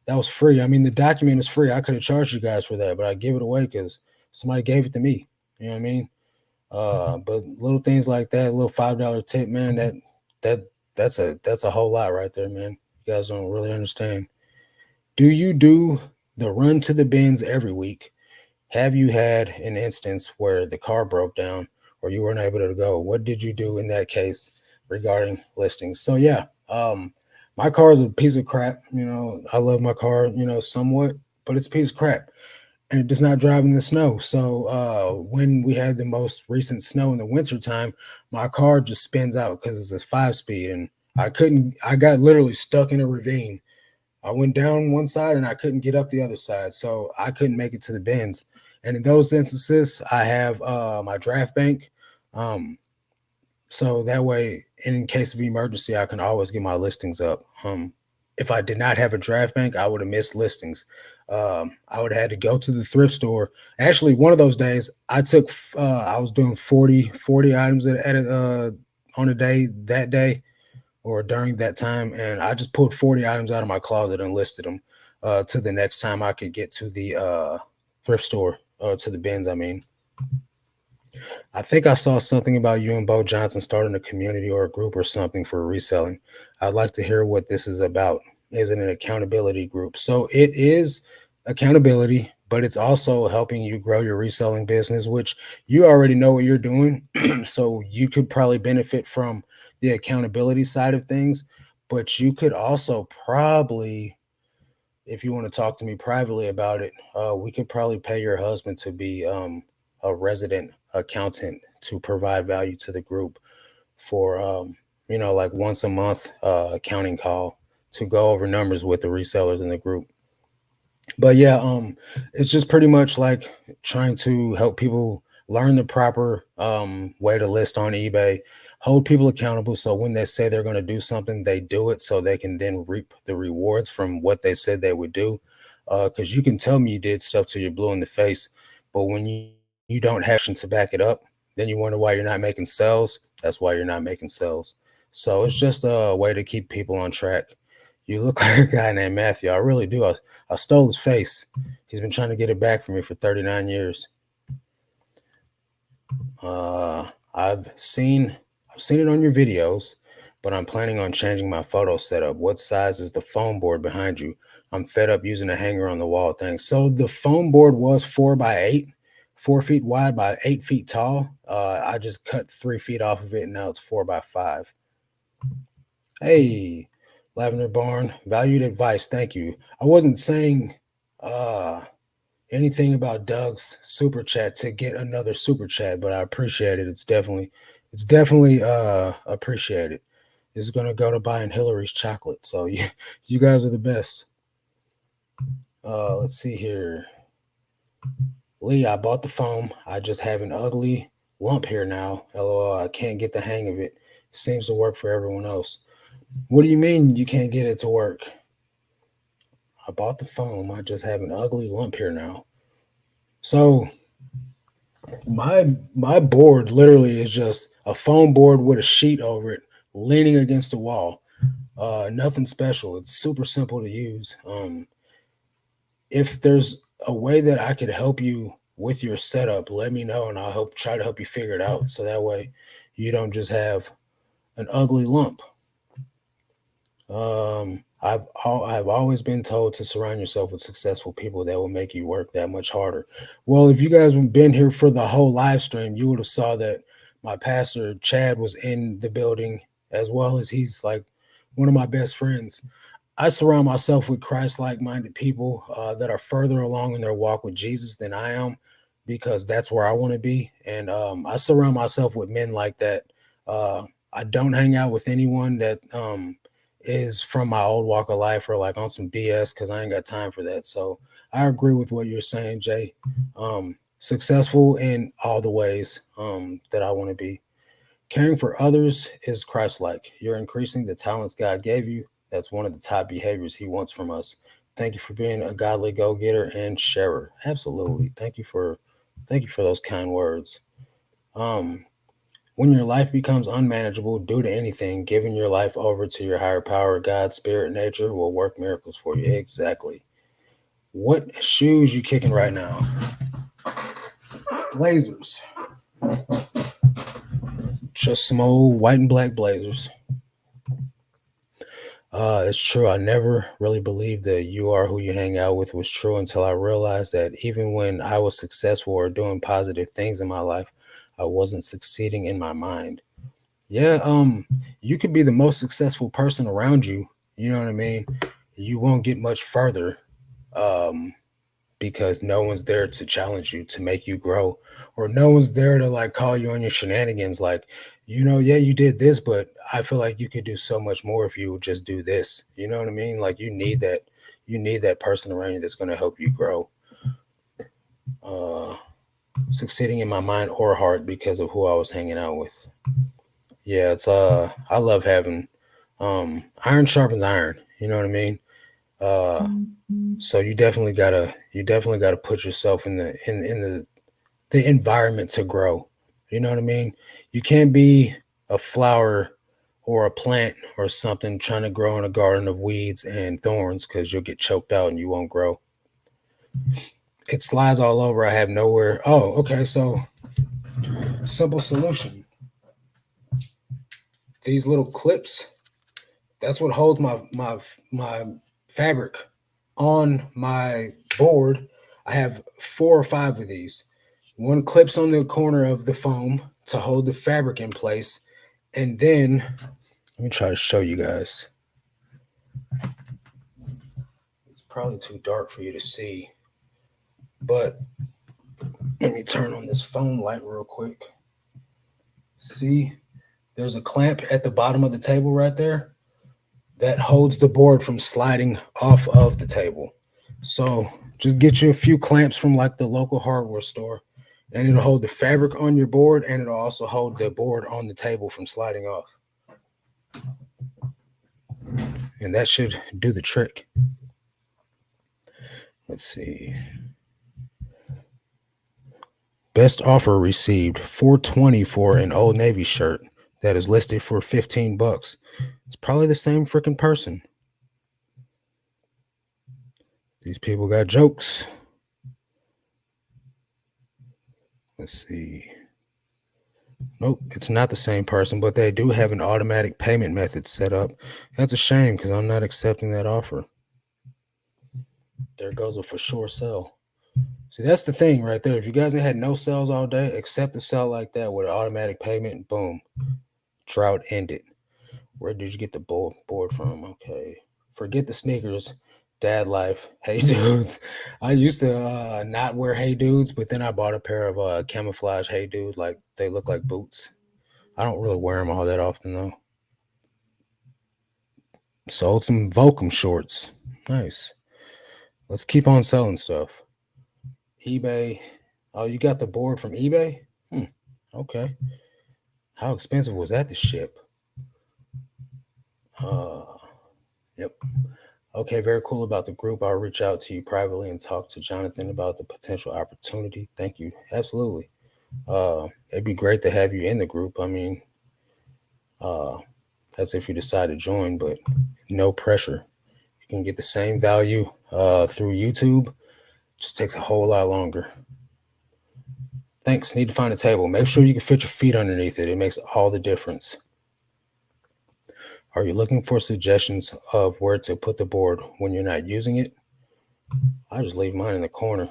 That was free. I mean, the document is free. I could have charged you guys for that, but I give it away because somebody gave it to me. You know what I mean? But little things like that, little $5 tip, man, that that's a whole lot right there, man. You guys don't really understand. Do you do the run to the bins every week? Have you had an instance where the car broke down or you weren't able to go? What did you do in that case regarding listings? So yeah, my car is a piece of crap. I love my car, somewhat, but it's a piece of crap and it does not drive in the snow. So when we had the most recent snow in the wintertime, my car just spins out because it's a 5 speed and I got literally stuck in a ravine. I went down one side and I couldn't get up the other side. So I couldn't make it to the bins. And in those instances, I have my draft bank. Um, so that way, in case of emergency, I can always get my listings up. If I did not have a draft bank, I would have missed listings. I would have had to go to the thrift store. Actually, one of those days, I was doing 40 items on a day that day or during that time, and I just pulled 40 items out of my closet and listed them to the next time I could get to the thrift store, to the bins, I mean. I think I saw something about you and Bo Johnson starting a community or a group or something for reselling. I'd like to hear what this is about. Is it an accountability group? So it is accountability, but it's also helping you grow your reselling business, which you already know what you're doing. So you could probably benefit from the accountability side of things, but you could also probably, if you want to talk to me privately about it, we could probably pay your husband to be a resident accountant to provide value to the group for like once a month accounting call to go over numbers with the resellers in the group. But yeah, it's just pretty much like trying to help people Learn the proper way to list on eBay. Hold people accountable so when they say they're going to do something, they do it so they can then reap the rewards from what they said they would do. Because you can tell me you did stuff till you're blue in the face, but when you don't have action to back it up, then you wonder why you're not making sales. That's why you're not making sales. So it's just a way to keep people on track. You look like a guy named Matthew. I really do. I stole his face. He's been trying to get it back from me for 39 years. Uh, I've seen I've seen it on your videos, but I'm planning on changing my photo setup. What size is the foam board behind you? I'm fed up using a hanger on the wall thing. So the foam board was 4 by 8, 4 feet wide by 8 feet tall. I just cut 3 feet off of it, and now it's 4 by 5. Hey, Lavender Barn, valued advice. Thank you. I wasn't saying uh anything about Doug's super chat to get another super chat, but I appreciate it. It's definitely appreciated. This is gonna go to buying Hillary's chocolate. So you guys are the best. Let's see here. Lee, I bought the foam. I just have an ugly lump here now. LOL, I can't get the hang of it. Seems to work for everyone else. What do you mean you can't get it to work? I bought the foam. I just have an ugly lump here now. So my board literally is just a foam board with a sheet over it, leaning against the wall. Nothing special. It's super simple to use. If there's a way that I could help you with your setup, let me know, and I'll try to help you figure it out. So that way, you don't just have an ugly lump. I've always been told to surround yourself with successful people that will make you work that much harder. Well, if you guys have been here for the whole live stream, you would have saw that my pastor Chad was in the building, as well as he's like one of my best friends. I surround myself with Christ-like minded people that are further along in their walk with Jesus than I am, because that's where I want to be. And I surround myself with men like that. Uh, I don't hang out with anyone that is from my old walk of life or like on some BS, because I ain't got time for that. So I agree with what you're saying, Jay. Successful in all the ways that I want to be. Caring for others is Christ-like. You're increasing the talents God gave you. That's one of the top behaviors He wants from us. Thank you for being a godly go-getter and sharer. Absolutely. Thank you for those kind words. Um, when your life becomes unmanageable due to anything, giving your life over to your higher power, God, spirit, nature will work miracles for you. Exactly. What shoes you kicking right now? Blazers. Just some old white and black blazers. It's true. I never really believed that you are who you hang out with was true until I realized that even when I was successful or doing positive things in my life, I wasn't succeeding in my mind. Yeah, you could be the most successful person around you. You know what I mean? You won't get much further. Um, because no one's there to challenge you, to make you grow, or no one's there to like call you on your shenanigans. Like, yeah, you did this, but I feel like you could do so much more if you would just do this. You know what I mean? Like, you need that person around you that's going to help you grow. Uh, Succeeding in my mind or heart because of who I was hanging out with. Yeah, I love having iron sharpens iron. You know what I mean? Uh, so you definitely gotta put yourself in the environment to grow. You know what I mean? You can't be a flower or a plant or something trying to grow in a garden of weeds and thorns, because you'll get choked out and you won't grow. It slides all over. I have nowhere. Oh, okay. So simple solution. These little clips. That's what holds my fabric on my board. I have 4 or 5 of these. One clips on the corner of the foam to hold the fabric in place. And then let me try to show you guys. It's probably too dark for you to see, but let me turn on this phone light real quick. See, there's a clamp at the bottom of the table right there that holds the board from sliding off of the table. So just get you a few clamps from like the local hardware store And it'll hold the fabric on your board, and it'll also hold the board on the table from sliding off. And that should do the trick. Let's see. Best offer received $420 for an Old Navy shirt that is listed for $15. It's probably the same freaking person. These people got jokes. Let's see. Nope, it's not the same person, but they do have an automatic payment method set up. That's a shame because I'm not accepting that offer. There goes a for sure sell. See, that's the thing right there. If you guys had no sales all day, accept a sell like that with an automatic payment. Boom. Drought ended. Where did you get the board from? Okay. Forget the sneakers. Dad life. Hey dudes. I used to not wear hey dudes, but then I bought a pair of camouflage hey dudes. Like they look like boots. I don't really wear them all that often though. Sold some Volcom shorts. Nice. Let's keep on selling stuff. eBay. Oh, you got the board from eBay? Okay. How expensive was that to ship? Yep. Okay, very cool about the group. I'll reach out to you privately and talk to Jonathan about the potential opportunity. Thank you. Absolutely. It'd be great to have you in the group. I mean, that's if you decide to join, but no pressure. You can get the same value through YouTube. Just takes a whole lot longer. Thanks. Need to find a table. Make sure you can fit your feet underneath it. It makes all the difference. Are you looking for suggestions of where to put the board when you're not using it? I just leave mine in the corner.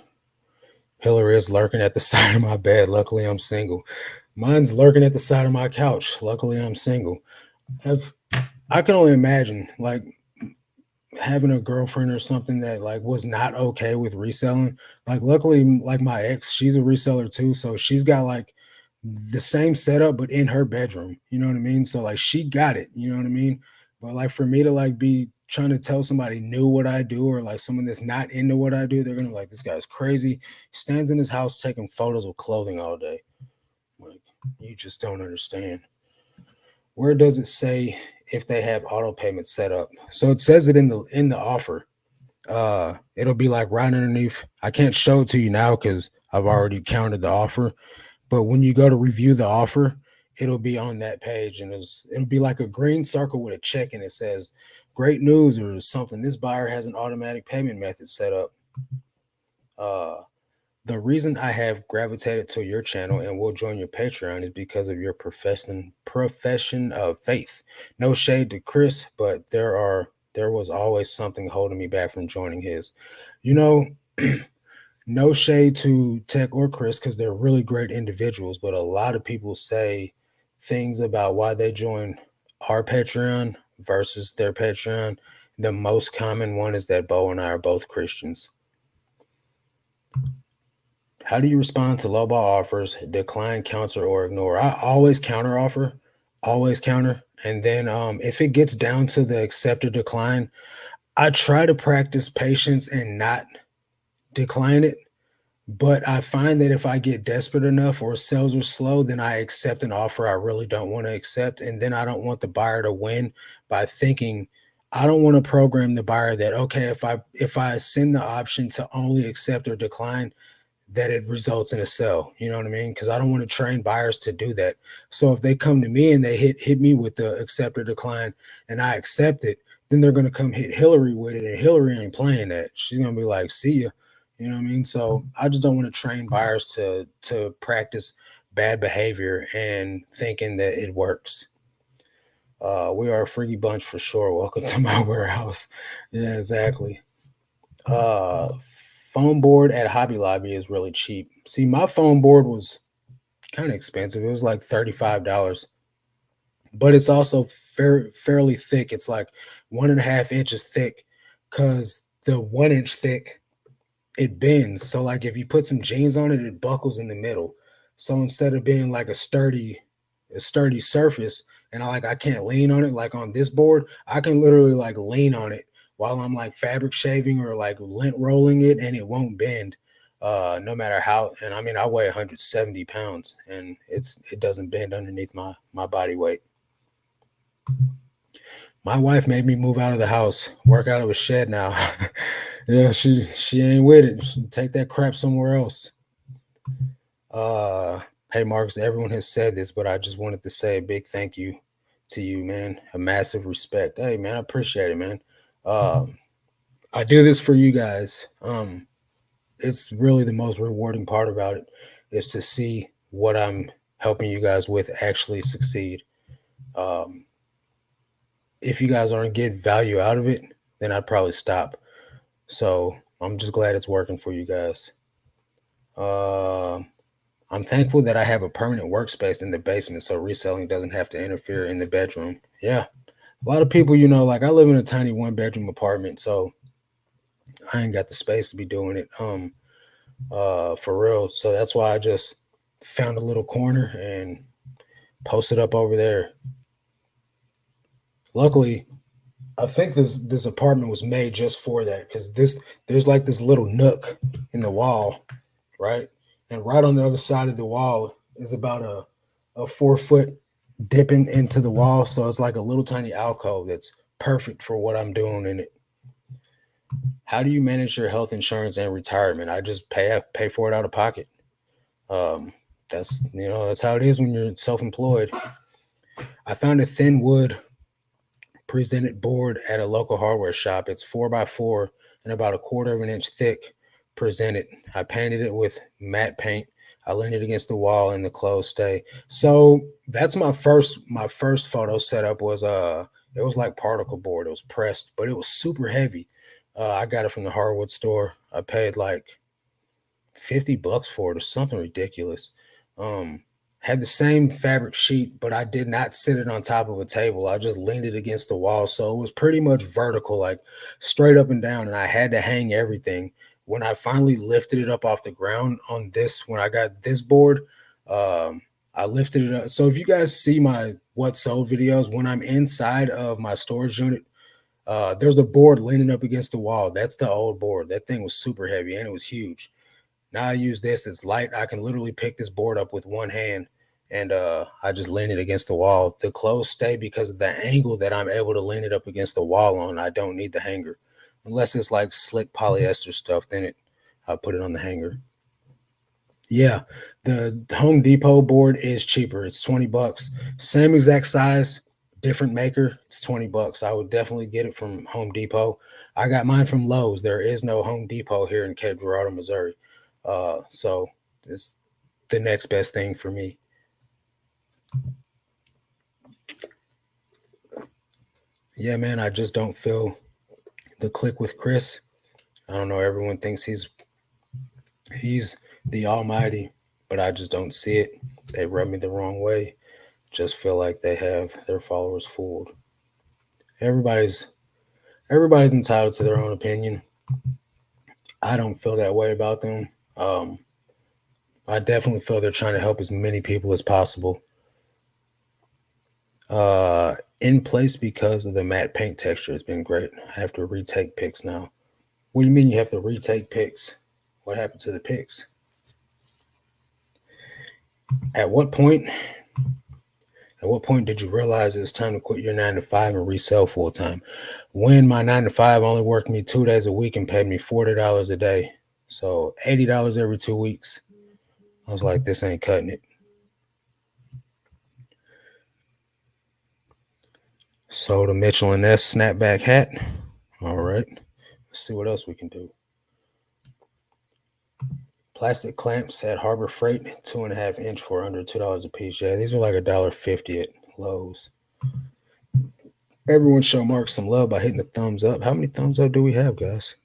Hillary is lurking at the side of my bed. Luckily, I'm single. Mine's lurking at the side of my couch. Luckily, I'm single. I can only imagine, like, having a girlfriend or something that like was not okay with reselling. Like luckily like my ex, she's a reseller too, so she's got like the same setup but in her bedroom. You know what I mean? So like she got it, you know what I mean? But like for me to like be trying to tell somebody new what I do or like someone that's not into what I do, they're gonna be like, this guy's crazy. He stands in his house taking photos of clothing all day. Like you just don't understand. Where does it say if they have auto payment set up? So it says it in the offer. It'll be like right underneath. I can't show it to you now because I've already counted the offer. But when you go to review the offer, it'll be on that page and it'll be like a green circle with a check and it says great news or something. This buyer has an automatic payment method set up. Uh the reason I have gravitated to your channel and will join your Patreon is because of your profession of faith. No shade to Chris, but there was always something holding me back from joining his. You know, no shade to Tech or Chris because they're really great individuals, but a lot of people say things about why they join our Patreon versus their Patreon. The most common one is that Bo and I are both Christians. How do you respond to lowball offers, decline, counter, or ignore? I always counter offer, always counter. And then if it gets down to the accept or decline, I try to practice patience and not decline it. But I find that if I get desperate enough or sales are slow, then I accept an offer I really don't want to accept. And then I don't want the buyer to win by thinking I don't want to program the buyer that okay, if I send the option to only accept or decline, that it results in a sell. You know what I mean? Because I don't want to train buyers to do that. So if they come to me and they hit me with the accept or decline and I accept it, then they're gonna come hit Hillary with it, and Hillary ain't playing that. She's gonna be like, see ya. You know what I mean? So I just don't want to train buyers to practice bad behavior and thinking that it works. We are a freaky bunch for sure. Welcome to my warehouse. Yeah, exactly. Uh, Foam board at Hobby Lobby is really cheap. See, my foam board was kind of expensive. It was like $35, but it's also fairly thick. It's like 1.5 inches thick because the 1 inch thick it bends. So like if you put some jeans on it, it buckles in the middle. So instead of being like a sturdy surface, and I can't lean on it like on this board, I can literally like lean on it while I'm like fabric shaving or like lint rolling it, and it won't bend. no matter how. And I mean, I weigh 170 pounds, and it doesn't bend underneath my body weight. My wife made me move out of the house, work out of a shed now. Yeah, she ain't with it. She take that crap somewhere else. Uh, hey Marcus, everyone has said this, but I just wanted to say a big thank you to you, man. A massive respect. Hey, man, I appreciate it, man. Um, I do this for you guys. It's really the most rewarding part about it is to see what I'm helping you guys with actually succeed. Um, if you guys aren't getting value out of it, then I'd probably stop. So I'm just glad it's working for you guys. Um, I'm thankful that I have a permanent workspace in the basement so reselling doesn't have to interfere in the bedroom. Yeah. A lot of people, like I live in a tiny one bedroom apartment, so I ain't got the space to be doing it. For real. So that's why I just found a little corner and posted up over there. Luckily, I think this apartment was made just for that because there's like this little nook in the wall, right? And right on the other side of the wall is about a 4 foot dipping into the wall. So it's like a little tiny alcove that's perfect for what I'm doing in it. How do you manage your health insurance and retirement? I just pay for it out of pocket. Um, that's how it is when you're self-employed. I found a thin wood presented board at a local hardware shop. It's 4x4 and about a quarter of an inch thick. Presented. I painted it with matte paint. I leaned it against the wall and the clothes stay. So that's my first photo setup was it was like particle board. It was pressed, but it was super heavy. I got it from the hardwood store. I paid like $50 for it or something ridiculous. Um, had the same fabric sheet, but I did not sit it on top of a table. I just leaned it against the wall. So it was pretty much vertical, like straight up and down. And I had to hang everything. When I finally lifted it up off the ground on this, when I got this board, um, I lifted it up. So if you guys see my what sold videos, when I'm inside of my storage unit, there's a board leaning up against the wall. That's the old board. That thing was super heavy and it was huge. Now I use this. It's light. I can literally pick this board up with one hand and I just lean it against the wall. The clothes stay because of the angle that I'm able to lean it up against the wall on. I don't need the hanger. Unless it's like slick polyester stuff, then I put it on the hanger. Yeah, the Home Depot board is cheaper. It's $20. Same exact size, different maker. It's $20. I would definitely get it from Home Depot. I got mine from Lowe's. There is no Home Depot here in Cape Girardeau, Missouri. So it's the next best thing for me. Yeah, man, I just don't feel the click with Chris. I don't know. Everyone thinks he's the almighty, but I just don't see it. They rub me the wrong way. Just feel like they have their followers fooled. Everybody's everybody's entitled to their own opinion. I don't feel that way about them. Um, I definitely feel they're trying to help as many people as possible. In place because of the matte paint texture. It's been great. I have to retake pics now. What do you mean you have to retake pics? What happened to the pics? At what point? At what point did you realize it was time to quit your 9 to 5 and resell full time? When my 9 to 5 only worked me 2 days a week and paid me $40 a day, so $80 every 2 weeks. I was like, this ain't cutting it. Sold a Mitchell and Ness snapback hat. All right, let's see what else we can do. Plastic clamps at Harbor Freight, 2.5 inch for under $2 a piece. Yeah, these are like $1.50 at Lowe's. Everyone show Mark some love by hitting the thumbs up. How many thumbs up do we have, guys?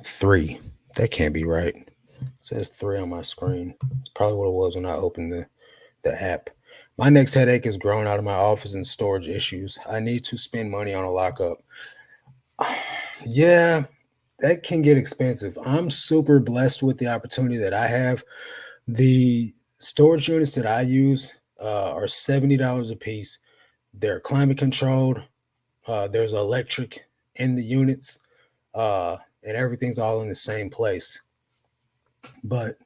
3. That can't be right. It says 3 on my screen. It's probably what it was when I opened the app. My next headache is growing out of my office and storage issues. I need to spend money on a lockup. Yeah, that can get expensive. I'm super blessed with the opportunity that I have. The storage units that I use are $70 a piece. They're climate controlled. There's electric in the units. and everything's all in the same place. But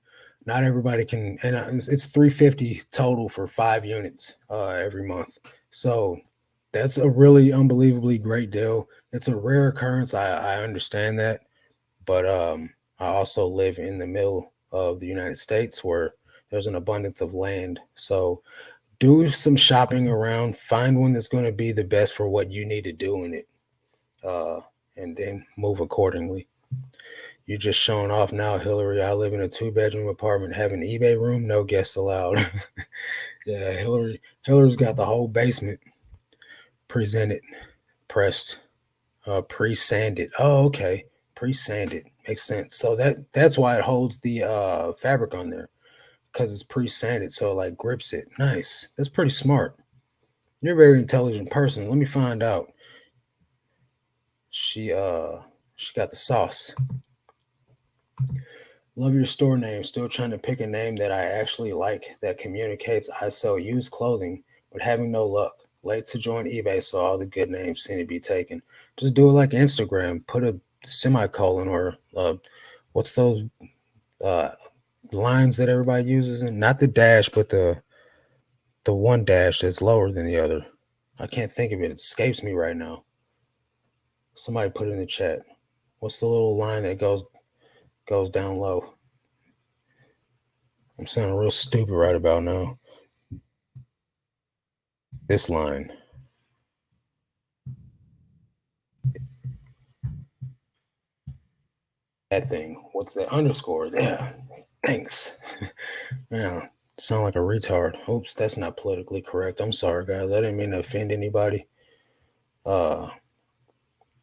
not everybody can, and it's 350 total for 5 units every month. So that's a really unbelievably great deal. It's a rare occurrence. I understand that, but I also live in the middle of the United States where there's an abundance of land. So do some shopping around, find one that's going to be the best for what you need to do in it, uh, and then move accordingly. You just showing off now, Hillary. I live in a two-bedroom apartment, have an eBay room, no guests allowed. Yeah, Hillary's got the whole basement presented, pressed, pre-sanded. Oh, okay. Pre-sanded. Makes sense. So that's why it holds the fabric on there, because it's pre-sanded, so it like grips it. Nice. That's pretty smart. You're a very intelligent person. Let me find out. She uh she got the sauce. Love your store name. Still trying to pick a name that I actually like that communicates I sell used clothing, but having no luck. Late to join eBay, so all the good names seem to be taken. Just do it like Instagram. Put a semicolon or what's those uh lines that everybody uses, and not the dash, but the one dash that's lower than the other. I can't think of it. It escapes me right now. Somebody put it in the chat. What's the little line that goes down low? I'm sounding real stupid right about now. This line, that thing. What's the underscore? Yeah. Thanks. Yeah. Sound like a retard. Oops, that's not politically correct. I'm sorry, guys. I didn't mean to offend anybody. Uh,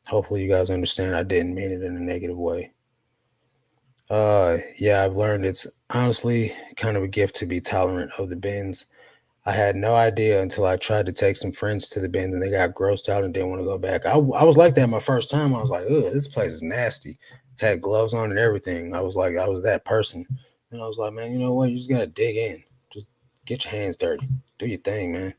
hopefully you guys understand. I didn't mean it in a negative way. Yeah, I've learned it's honestly kind of a gift to be tolerant of the bins. I had no idea until I tried to take some friends to the bins and they got grossed out and didn't want to go back. I was like that my first time. I was like, ugh, this place is nasty. Had gloves on and everything. I was like, I was that person. And I was like, man, you know what? You just gotta dig in. Just get your hands dirty. Do your thing, man.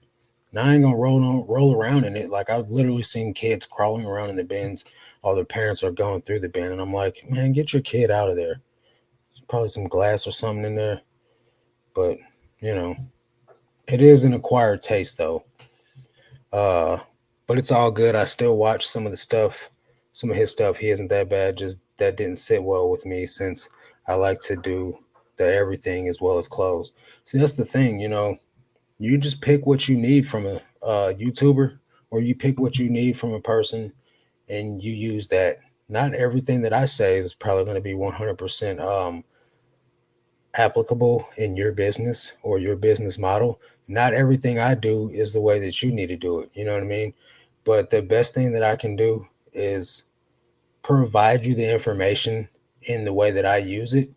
Now I ain't gonna roll around in it. Like I've literally seen kids crawling around in the bins. All their parents are going through the bin, and I'm like, man, get your kid out of there. There's probably some glass or something in there, but you know, it is an acquired taste though. Uh, but it's all good. I still watch some of the stuff, some of his stuff. He isn't that bad. Just that didn't sit well with me since I like to do the everything as well as clothes. See, that's the thing, you know. You just pick what you need from a YouTuber, or you pick what you need from a person, and you use that. Not everything that I say is probably going to be 100% applicable in your business or your business model. Not everything I do is the way that you need to do it. You know what I mean? But the best thing that I can do is provide you the information in the way that I use it.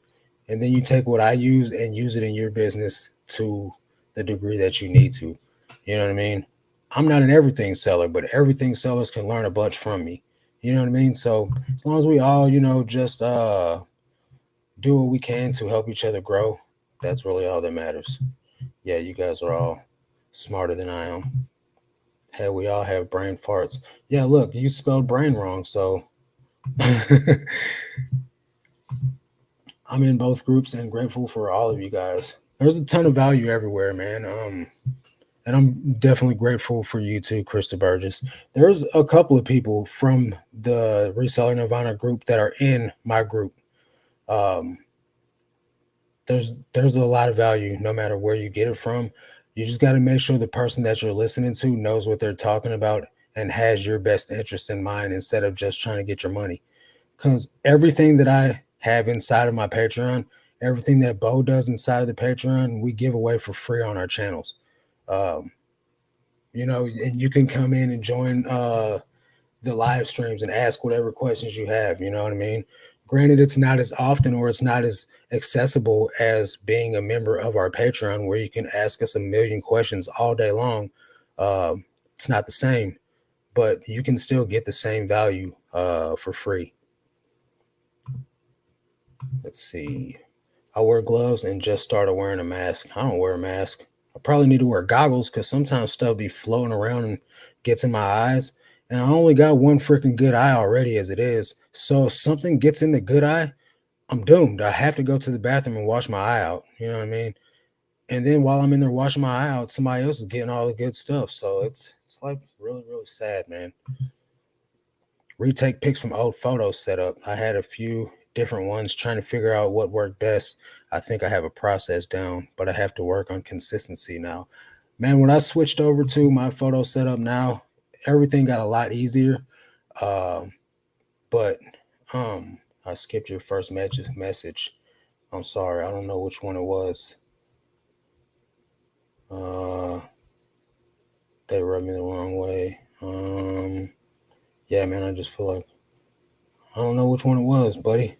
And then you take what I use and use it in your business to the degree that you need to. You know what I mean? I'm not an everything seller, but everything sellers can learn a bunch from me. You know what I mean? So as long as we all, just do what we can to help each other grow, that's really all that matters. Yeah, you guys are all smarter than I am. Hey, we all have brain farts. Yeah, look, you spelled brain wrong, so I'm in both groups and grateful for all of you guys. There's a ton of value everywhere, man. And I'm definitely grateful for you too, Krista Burgess. There's a couple of people from the Reseller Nirvana group that are in my group. Um, there's a lot of value no matter where you get it from. You just got to make sure the person that you're listening to knows what they're talking about and has your best interest in mind instead of just trying to get your money. Because everything that I have inside of my Patreon, everything that Bo does inside of the Patreon, we give away for free on our channels. Um, and you can come in and join the live streams and ask whatever questions you have. You know what I mean? Granted, it's not as often or it's not as accessible as being a member of our Patreon, where you can ask us a million questions all day long. It's not the same, but you can still get the same value for free. Let's see. I wear gloves and just started wearing a mask. I don't wear a mask. I probably need to wear goggles because sometimes stuff be floating around and gets in my eyes. And I only got one freaking good eye already as it is. So if something gets in the good eye, I'm doomed. I have to go to the bathroom and wash my eye out. You know what I mean? And then while I'm in there washing my eye out, somebody else is getting all the good stuff. So it's like really, really sad, man. Retake pics from old photos set up. I had a few different ones trying to figure out what worked best. I think I have a process down, but I have to work on consistency now. Man, when I switched over to my photo setup now, everything got a lot easier. Um, but I skipped your first message. I'm sorry, I don't know which one it was. Uh, they rubbed me the wrong way. Yeah, man, I just feel like I don't know which one it was, buddy.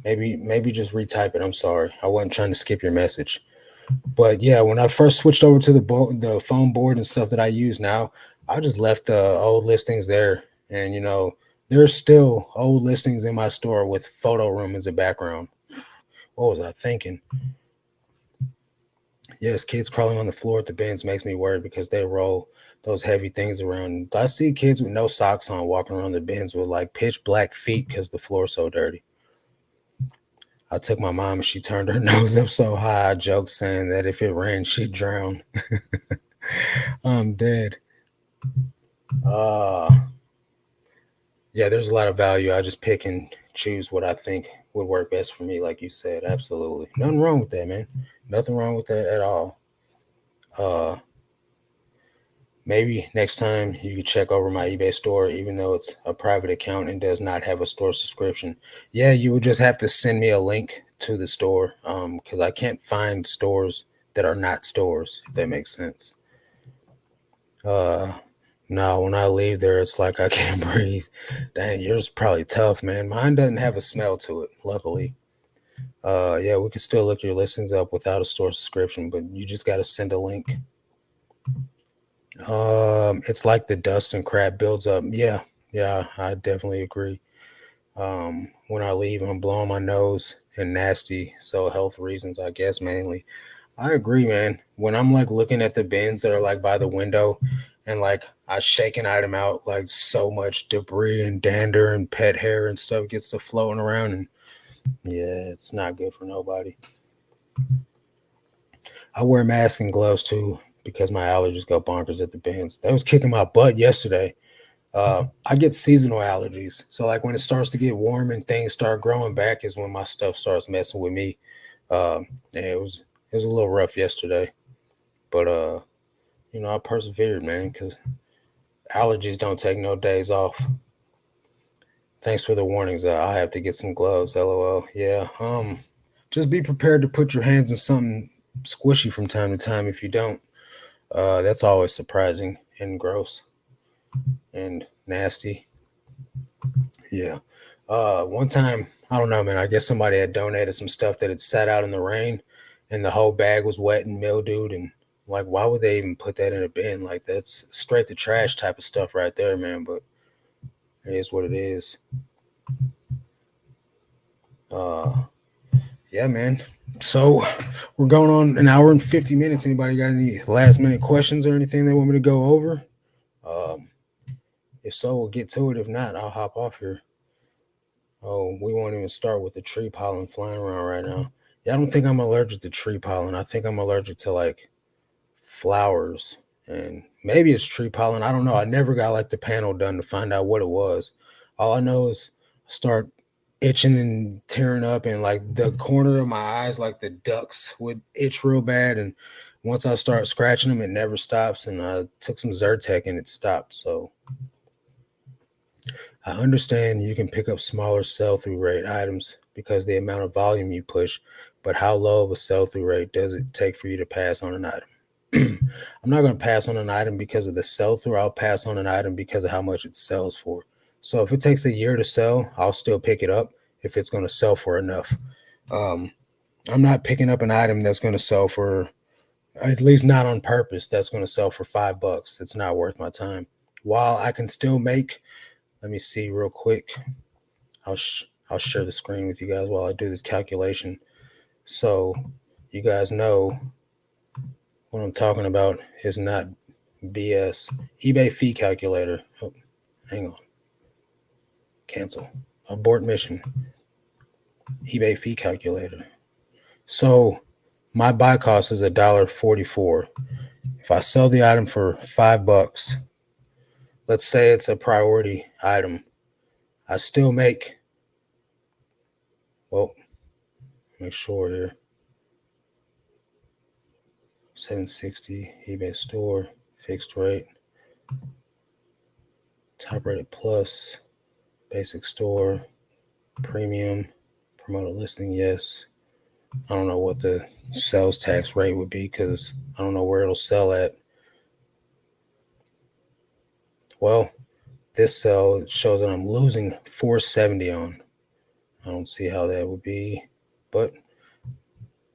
Maybe just retype it. I'm sorry. I wasn't trying to skip your message. But yeah, when I first switched over to the phone board and stuff that I use now, I just left the old listings there. And there's still old listings in my store with photo room as a background. What was I thinking? Yes, kids crawling on the floor at the bins makes me worried because they roll those heavy things around. I see kids with no socks on walking around the bins with like pitch black feet because the floor's so dirty. I took my mom and she turned her nose up so high. I joked saying that if it rained, she'd drown. I'm dead. Uh yeah, there's a lot of value. I just pick and choose what I think would work best for me, like you said. Absolutely. Nothing wrong with that, man. Nothing wrong with that at all. Uh Maybe next time you could check over my eBay store, even though it's a private account and does not have a store subscription. Yeah, you would just have to send me a link to the store, because I can't find stores that are not stores, if that makes sense. Uh, no, when I leave there, it's like I can't breathe. Dang, yours probably tough, man. Mine doesn't have a smell to it, luckily. Yeah, we can still look your listings up without a store subscription, but you just got to send a link. It's like the dust and crap builds up. Yeah, yeah, I definitely agree. When I leave, I'm blowing my nose and nasty, so health reasons, I guess mainly. I agree, man. When I'm like looking at the bins that are like by the window, and like I shake an item out, like so much debris and dander and pet hair and stuff gets to floating around, and yeah, it's not good for nobody. I wear masks and gloves too because my allergies go bonkers at the bins. That was kicking my butt yesterday. I get seasonal allergies. So like when it starts to get warm and things start growing back is when my stuff starts messing with me. Yeah, it was a little rough yesterday, but I persevered, man, because allergies don't take no days off. Thanks for the warnings. I have to get some gloves. LOL. Yeah. Just be prepared to put your hands in something squishy from time to time. If you don't, that's always surprising and gross and nasty. Yeah. One time, I don't know, man. I guess somebody had donated some stuff that had sat out in the rain, and the whole bag was wet and mildewed. And like, why would they even put that in a bin? Like, that's straight to trash type of stuff right there, man. But it is what it is. Uh, yeah, man. So we're going on an hour and 50 minutes. Anybody got any last minute questions or anything they want me to go over? Um, if so, we'll get to it. If not, I'll hop off here. Oh, we won't even start with the tree pollen flying around right now. Yeah, I don't think I'm allergic to tree pollen. I think I'm allergic to like flowers and maybe it's tree pollen. I don't know. I never got like the panel done to find out what it was. All I know is I start itching and tearing up and like the corner of my eyes, like the ducts would itch real bad. And once I start scratching them, it never stops. And I took some Zyrtec and it stopped. So I understand you can pick up smaller sell through rate items because the amount of volume you push, but how low of a sell through rate does it take for you to pass on an item? I'm not going to pass on an item because of the sell through. I'll pass on an item because of how much it sells for. So if it takes a year to sell, I'll still pick it up if it's going to sell for enough. Um, I'm not picking up an item that's going to sell for, at least not on purpose, that's going to sell for $5. It's not worth my time. While I can still make, let me see real quick. I'll share the screen with you guys while I do this calculation. So you guys know what I'm talking about is not BS. eBay fee calculator. Oh, hang on. Cancel. Abort mission. eBay fee calculator. So my buy cost is $1.44. If I sell the item for $5, let's say it's a priority item, I still make, well, make sure here, 760 eBay store, fixed rate, top rated plus, basic store, premium, promoted listing, yes. I don't know what the sales tax rate would be because I don't know where it'll sell at. Well, this sell shows that I'm losing 470 on. I don't see how that would be, but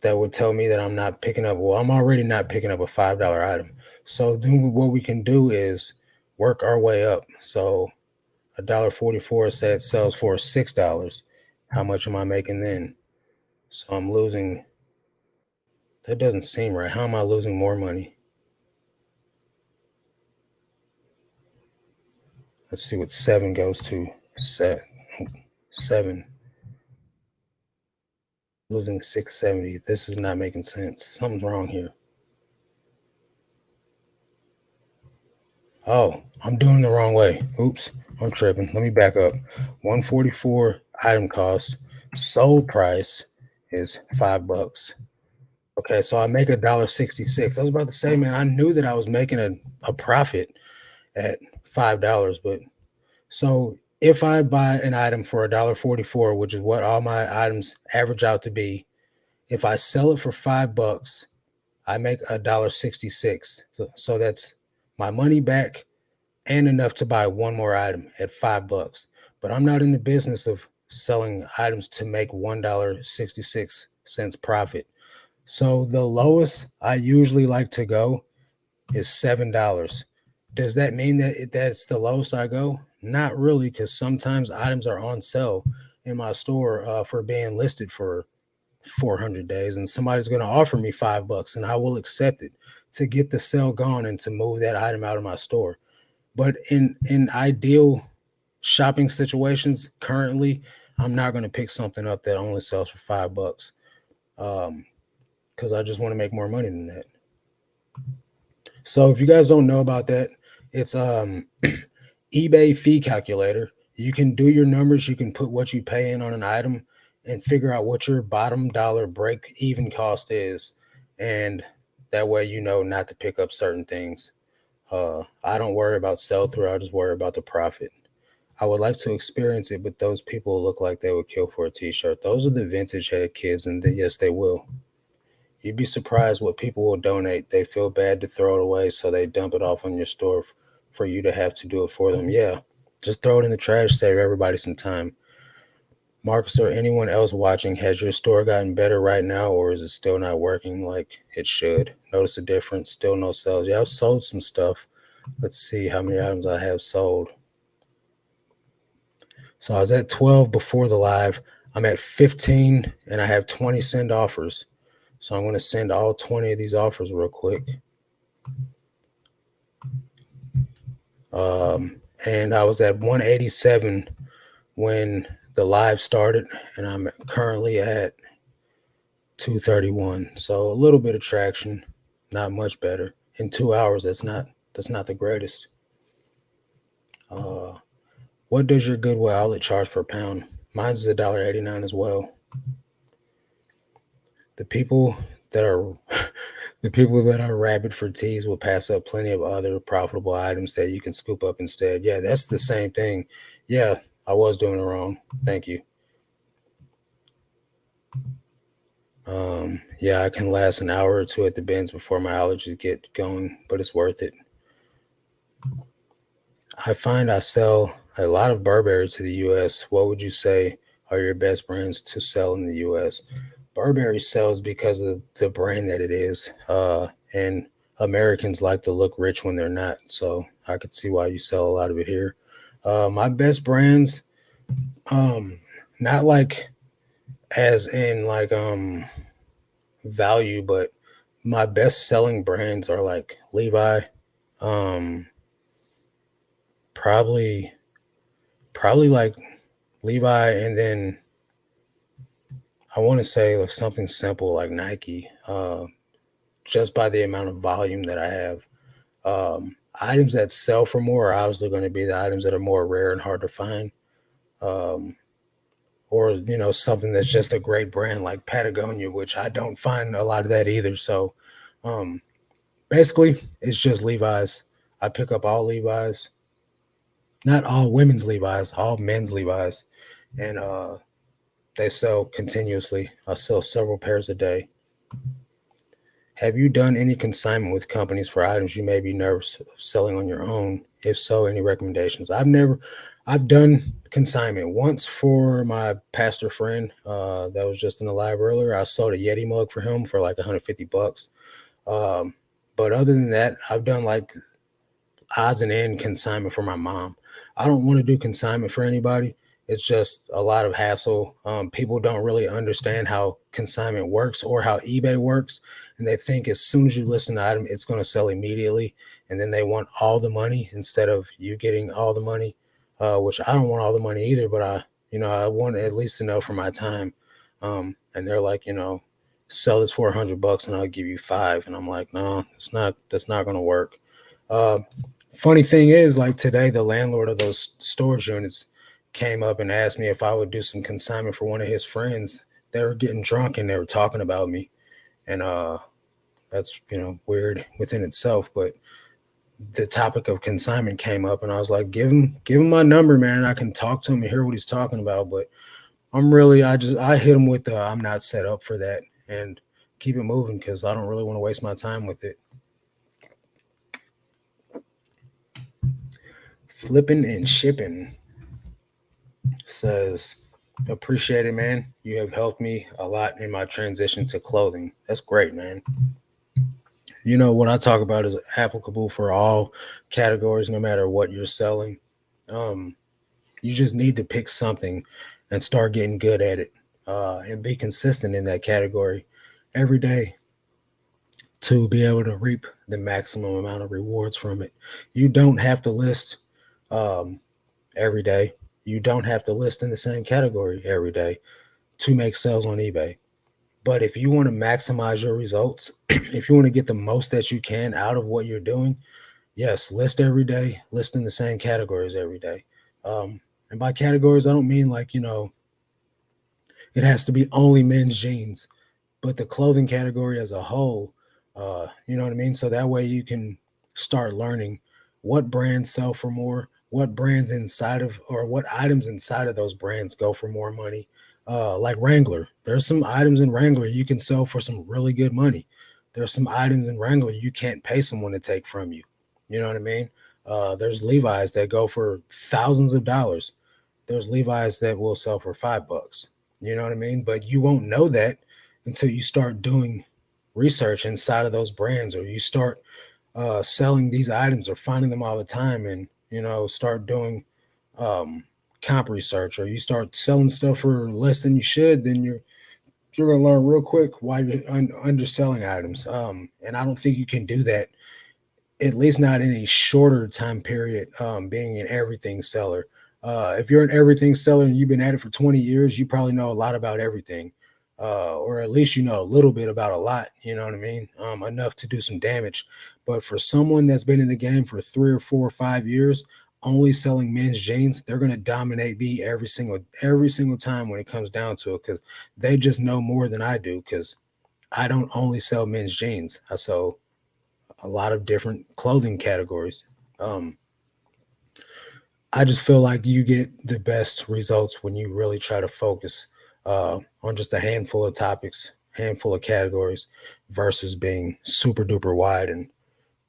that would tell me that I'm not picking up. Well, I'm already not picking up a $5 item. So then what we can do is work our way up. So $1.44 say it sells for $6. How much am I making then? So I'm losing. That doesn't seem right. How am I losing more money? Let's see what 7 goes to. Set 7. Losing 670. This is not making sense. Something's wrong here. Oh, I'm doing the wrong way. Oops, I'm tripping. Let me back up. 144 item cost. Sold price is $5. Okay, so I make $1.66. I was about to say, man, I knew that I was making a profit at $5, but so if I buy an item for $1.44, which is what all my items average out to be, if I sell it for $5, I make $1.66. So that's my money back and enough to buy one more item at $5. But I'm not in the business of selling items to make $1.66 profit. So the lowest I usually like to go is $7. Does that mean that that's the lowest I go? Not really, because sometimes items are on sale in my store for being listed for 400 days, and somebody's going to offer me $5, and I will accept it to get the sale gone and to move that item out of my store. But in ideal shopping situations, currently, I'm not going to pick something up that only sells for $5, because I just want to make more money than that. So if you guys don't know about that, it's eBay fee calculator. You can do your numbers. You can put what you pay in on an item and figure out what your bottom dollar break even cost is, and that way you know not to pick up certain things. I don't worry about sell through. I just worry about the profit. I would like to experience it, but those people look like they would kill for a t-shirt. Those are the vintage head kids, and yes, they will. You'd be surprised what people will donate. They feel bad to throw it away, so they dump it off on your store for you to have to do it for them. Yeah, just throw it in the trash, save everybody some time. Marcus or anyone else watching, has your store gotten better right now, or is it still not working like it should? Notice the difference, still no sales. Yeah, I've sold some stuff. Let's see how many items I have sold. So I was at 12 before the live. I'm at 15 and I have 20 send offers. So I'm going to send all 20 of these offers real quick. And I was at 187 when the live started, and I'm currently at 231. So a little bit of traction, not much better. In 2 hours, that's not the greatest. What does your Goodwill outlet charge per pound? Mine's $1.89 as well. The people that are the people that are rabid for teas will pass up plenty of other profitable items that you can scoop up instead. Yeah, that's the same thing. Yeah, I was doing it wrong. Thank you. Yeah, I can last an hour or two at the bins before my allergies get going, but it's worth it. I find I sell a lot of Burberry to the US. What would you say are your best brands to sell in the US? Burberry sells because of the brand that it is. And Americans like to look rich when they're not. So I could see why you sell a lot of it here. My best brands, not like as in like value, but my best selling brands are like Levi, um, probably like Levi, and then I want to say like something simple like Nike, just by the amount of volume that I have. Items that sell for more are obviously going to be the items that are more rare and hard to find. Um, or something that's just a great brand like Patagonia, which I don't find a lot of that either. So um, basically, it's just Levi's. I pick up all Levi's, not all women's Levi's, all men's Levi's, and they sell continuously. I sell several pairs a day. Have you done any consignment with companies for items you may be nervous of selling on your own? If so, any recommendations? I've done consignment once for my pastor friend that was just in the live earlier. I sold a Yeti mug for him for like 150 bucks. Um, but other than that, I've done like odds and end consignment for my mom. I don't want to do consignment for anybody. It's just a lot of hassle. People don't really understand how consignment works or how eBay works, and they think as soon as you list an item, it's going to sell immediately, and then they want all the money instead of you getting all the money. Which I don't want all the money either, but I want at least to know for my time. And they're like, sell this for 100 bucks and I'll give you five, and I'm like, no, it's not. That's not going to work. Uh, Funny thing is, like today, the landlord of those storage units came up and asked me if I would do some consignment for one of his friends. They were getting drunk and they were talking about me, and that's weird within itself. But the topic of consignment came up, and I was like, give him my number, man, and I can talk to him and hear what he's talking about. But I hit him with the I'm not set up for that, and keep it moving because I don't really want to waste my time with it. Flipping and shipping says, appreciate it, man. You have helped me a lot in my transition to clothing. That's great, man. What I talk about is applicable for all categories, no matter what you're selling. Um, you just need to pick something and start getting good at it, and be consistent in that category every day to be able to reap the maximum amount of rewards from it. You don't have to list um, every day. You don't have to list in the same category every day to make sales on eBay. But if you want to maximize your results, if you want to get the most that you can out of what you're doing, yes, list every day, list in the same categories every day. And by categories, I don't mean like, it has to be only men's jeans, but the clothing category as a whole, you know what I mean? So that way you can start learning what brands sell for more, what brands inside of, or what items inside of those brands go for more money. Like Wrangler, there's some items in Wrangler you can sell for some really good money. There's some items in Wrangler you can't pay someone to take from you. You know what I mean? There's Levi's that go for thousands of dollars. There's Levi's that will sell for $5. You know what I mean? But you won't know that until you start doing research inside of those brands, or you start selling these items or finding them all the time, and start doing um, comp research, or you start selling stuff for less than you should. Then you're gonna learn real quick why you're underselling items. And I don't think you can do that, at least not in a shorter time period, being an everything seller. If you're an everything seller and you've been at it for 20 years, you probably know a lot about everything, or at least you know a little bit about a lot. You know what I mean? Enough to do some damage. But for someone that's been in the game for 3 or 4 or 5 years, only selling men's jeans, they're going to dominate me every single time when it comes down to it, because they just know more than I do. Because I don't only sell men's jeans; I sell a lot of different clothing categories. Um, I just feel like you get the best results when you really try to focus on just a handful of topics, handful of categories, versus being super duper wide and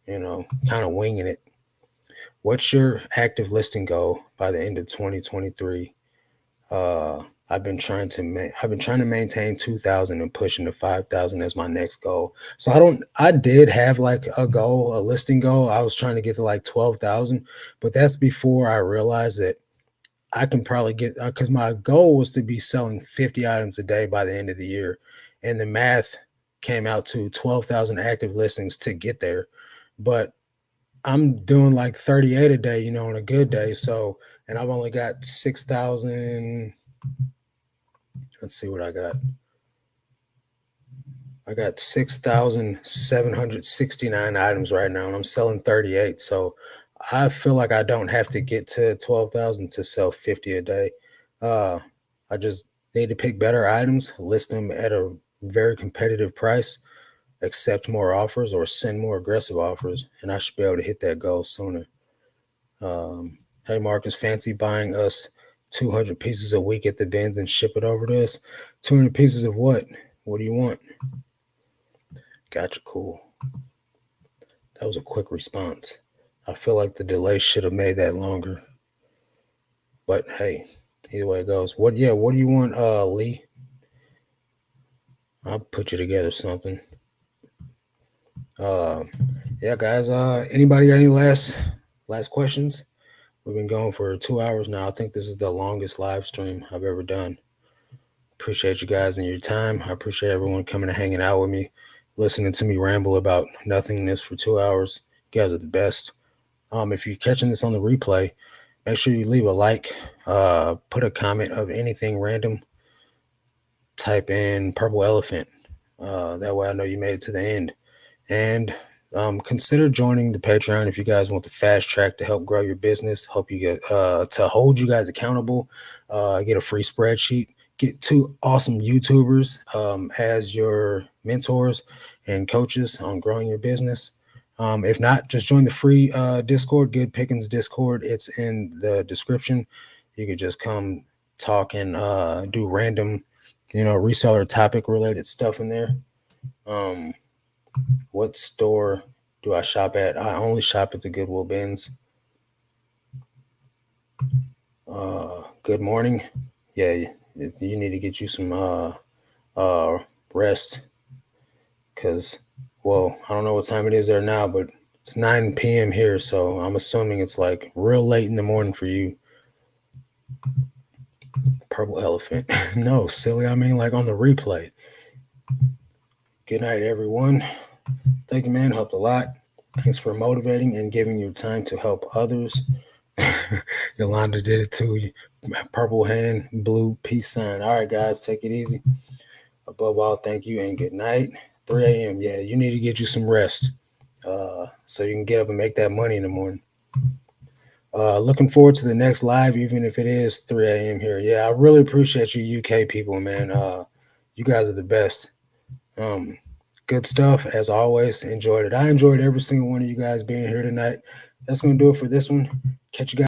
kind of winging it. What's your active listing goal by the end of 2023? I've been trying to maintain 2,000 and pushing to 5,000 as my next goal. So I did have like a listing goal. I was trying to get to like 12,000, but that's before I realized that I can probably get, because my goal was to be selling 50 items a day by the end of the year. And the math came out to 12,000 active listings to get there. But I'm doing like 38 a day, on a good day. So and I've only got 6,000. Let's see what I got. I got 6,769 items right now, and I'm selling 38. So I feel like I don't have to get to 12,000 to sell 50 a day. Uh, I just need to pick better items, list them at a very competitive price, accept more offers, or send more aggressive offers, and I should be able to hit that goal sooner. Hey, Marcus, fancy buying us 200 pieces a week at the bins and ship it over to us? 200 pieces of what? What do you want? Gotcha, cool. That was a quick response. I feel like the delay should have made that longer. But hey, either way it goes. What do you want, Lee? I'll put you together something. Yeah, guys, anybody got any last questions? We've been going for 2 hours now. I think this is the longest live stream I've ever done. Appreciate you guys and your time. I appreciate everyone coming and hanging out with me, listening to me ramble about nothingness for 2 hours. You guys are the best. If you're catching this on the replay, make sure you leave a like, put a comment of anything random, type in purple elephant. That way I know you made it to the end. And consider joining the Patreon if you guys want the fast track to help grow your business, help you get to hold you guys accountable, get a free spreadsheet, get 2 awesome YouTubers as your mentors and coaches on growing your business. If not, just join the free Discord, Good Pickings Discord. It's in the description. You could just come talk and do random, reseller topic related stuff in there. What store do I shop at? I only shop at the Goodwill bins. Good morning. Yeah, you need to get you some rest, because, well, I don't know what time it is there now, but it's 9 p.m. here, so I'm assuming it's like real late in the morning for you. Purple elephant. No, silly. I mean, like on the replay. Good night, everyone. Thank you, man. Helped a lot. Thanks for motivating and giving your time to help others. Yolanda did it too. Purple hand, blue peace sign. All right, guys, take it easy. Above all, thank you and good night. 3 a.m. Yeah, you need to get you some rest so you can get up and make that money in the morning. Looking forward to the next live, even if it is 3 a.m. here. Yeah, I really appreciate you UK people, man. You guys are the best. Good stuff as always. Enjoyed it. I enjoyed every single one of you guys being here tonight. That's going to do it for this one. Catch you guys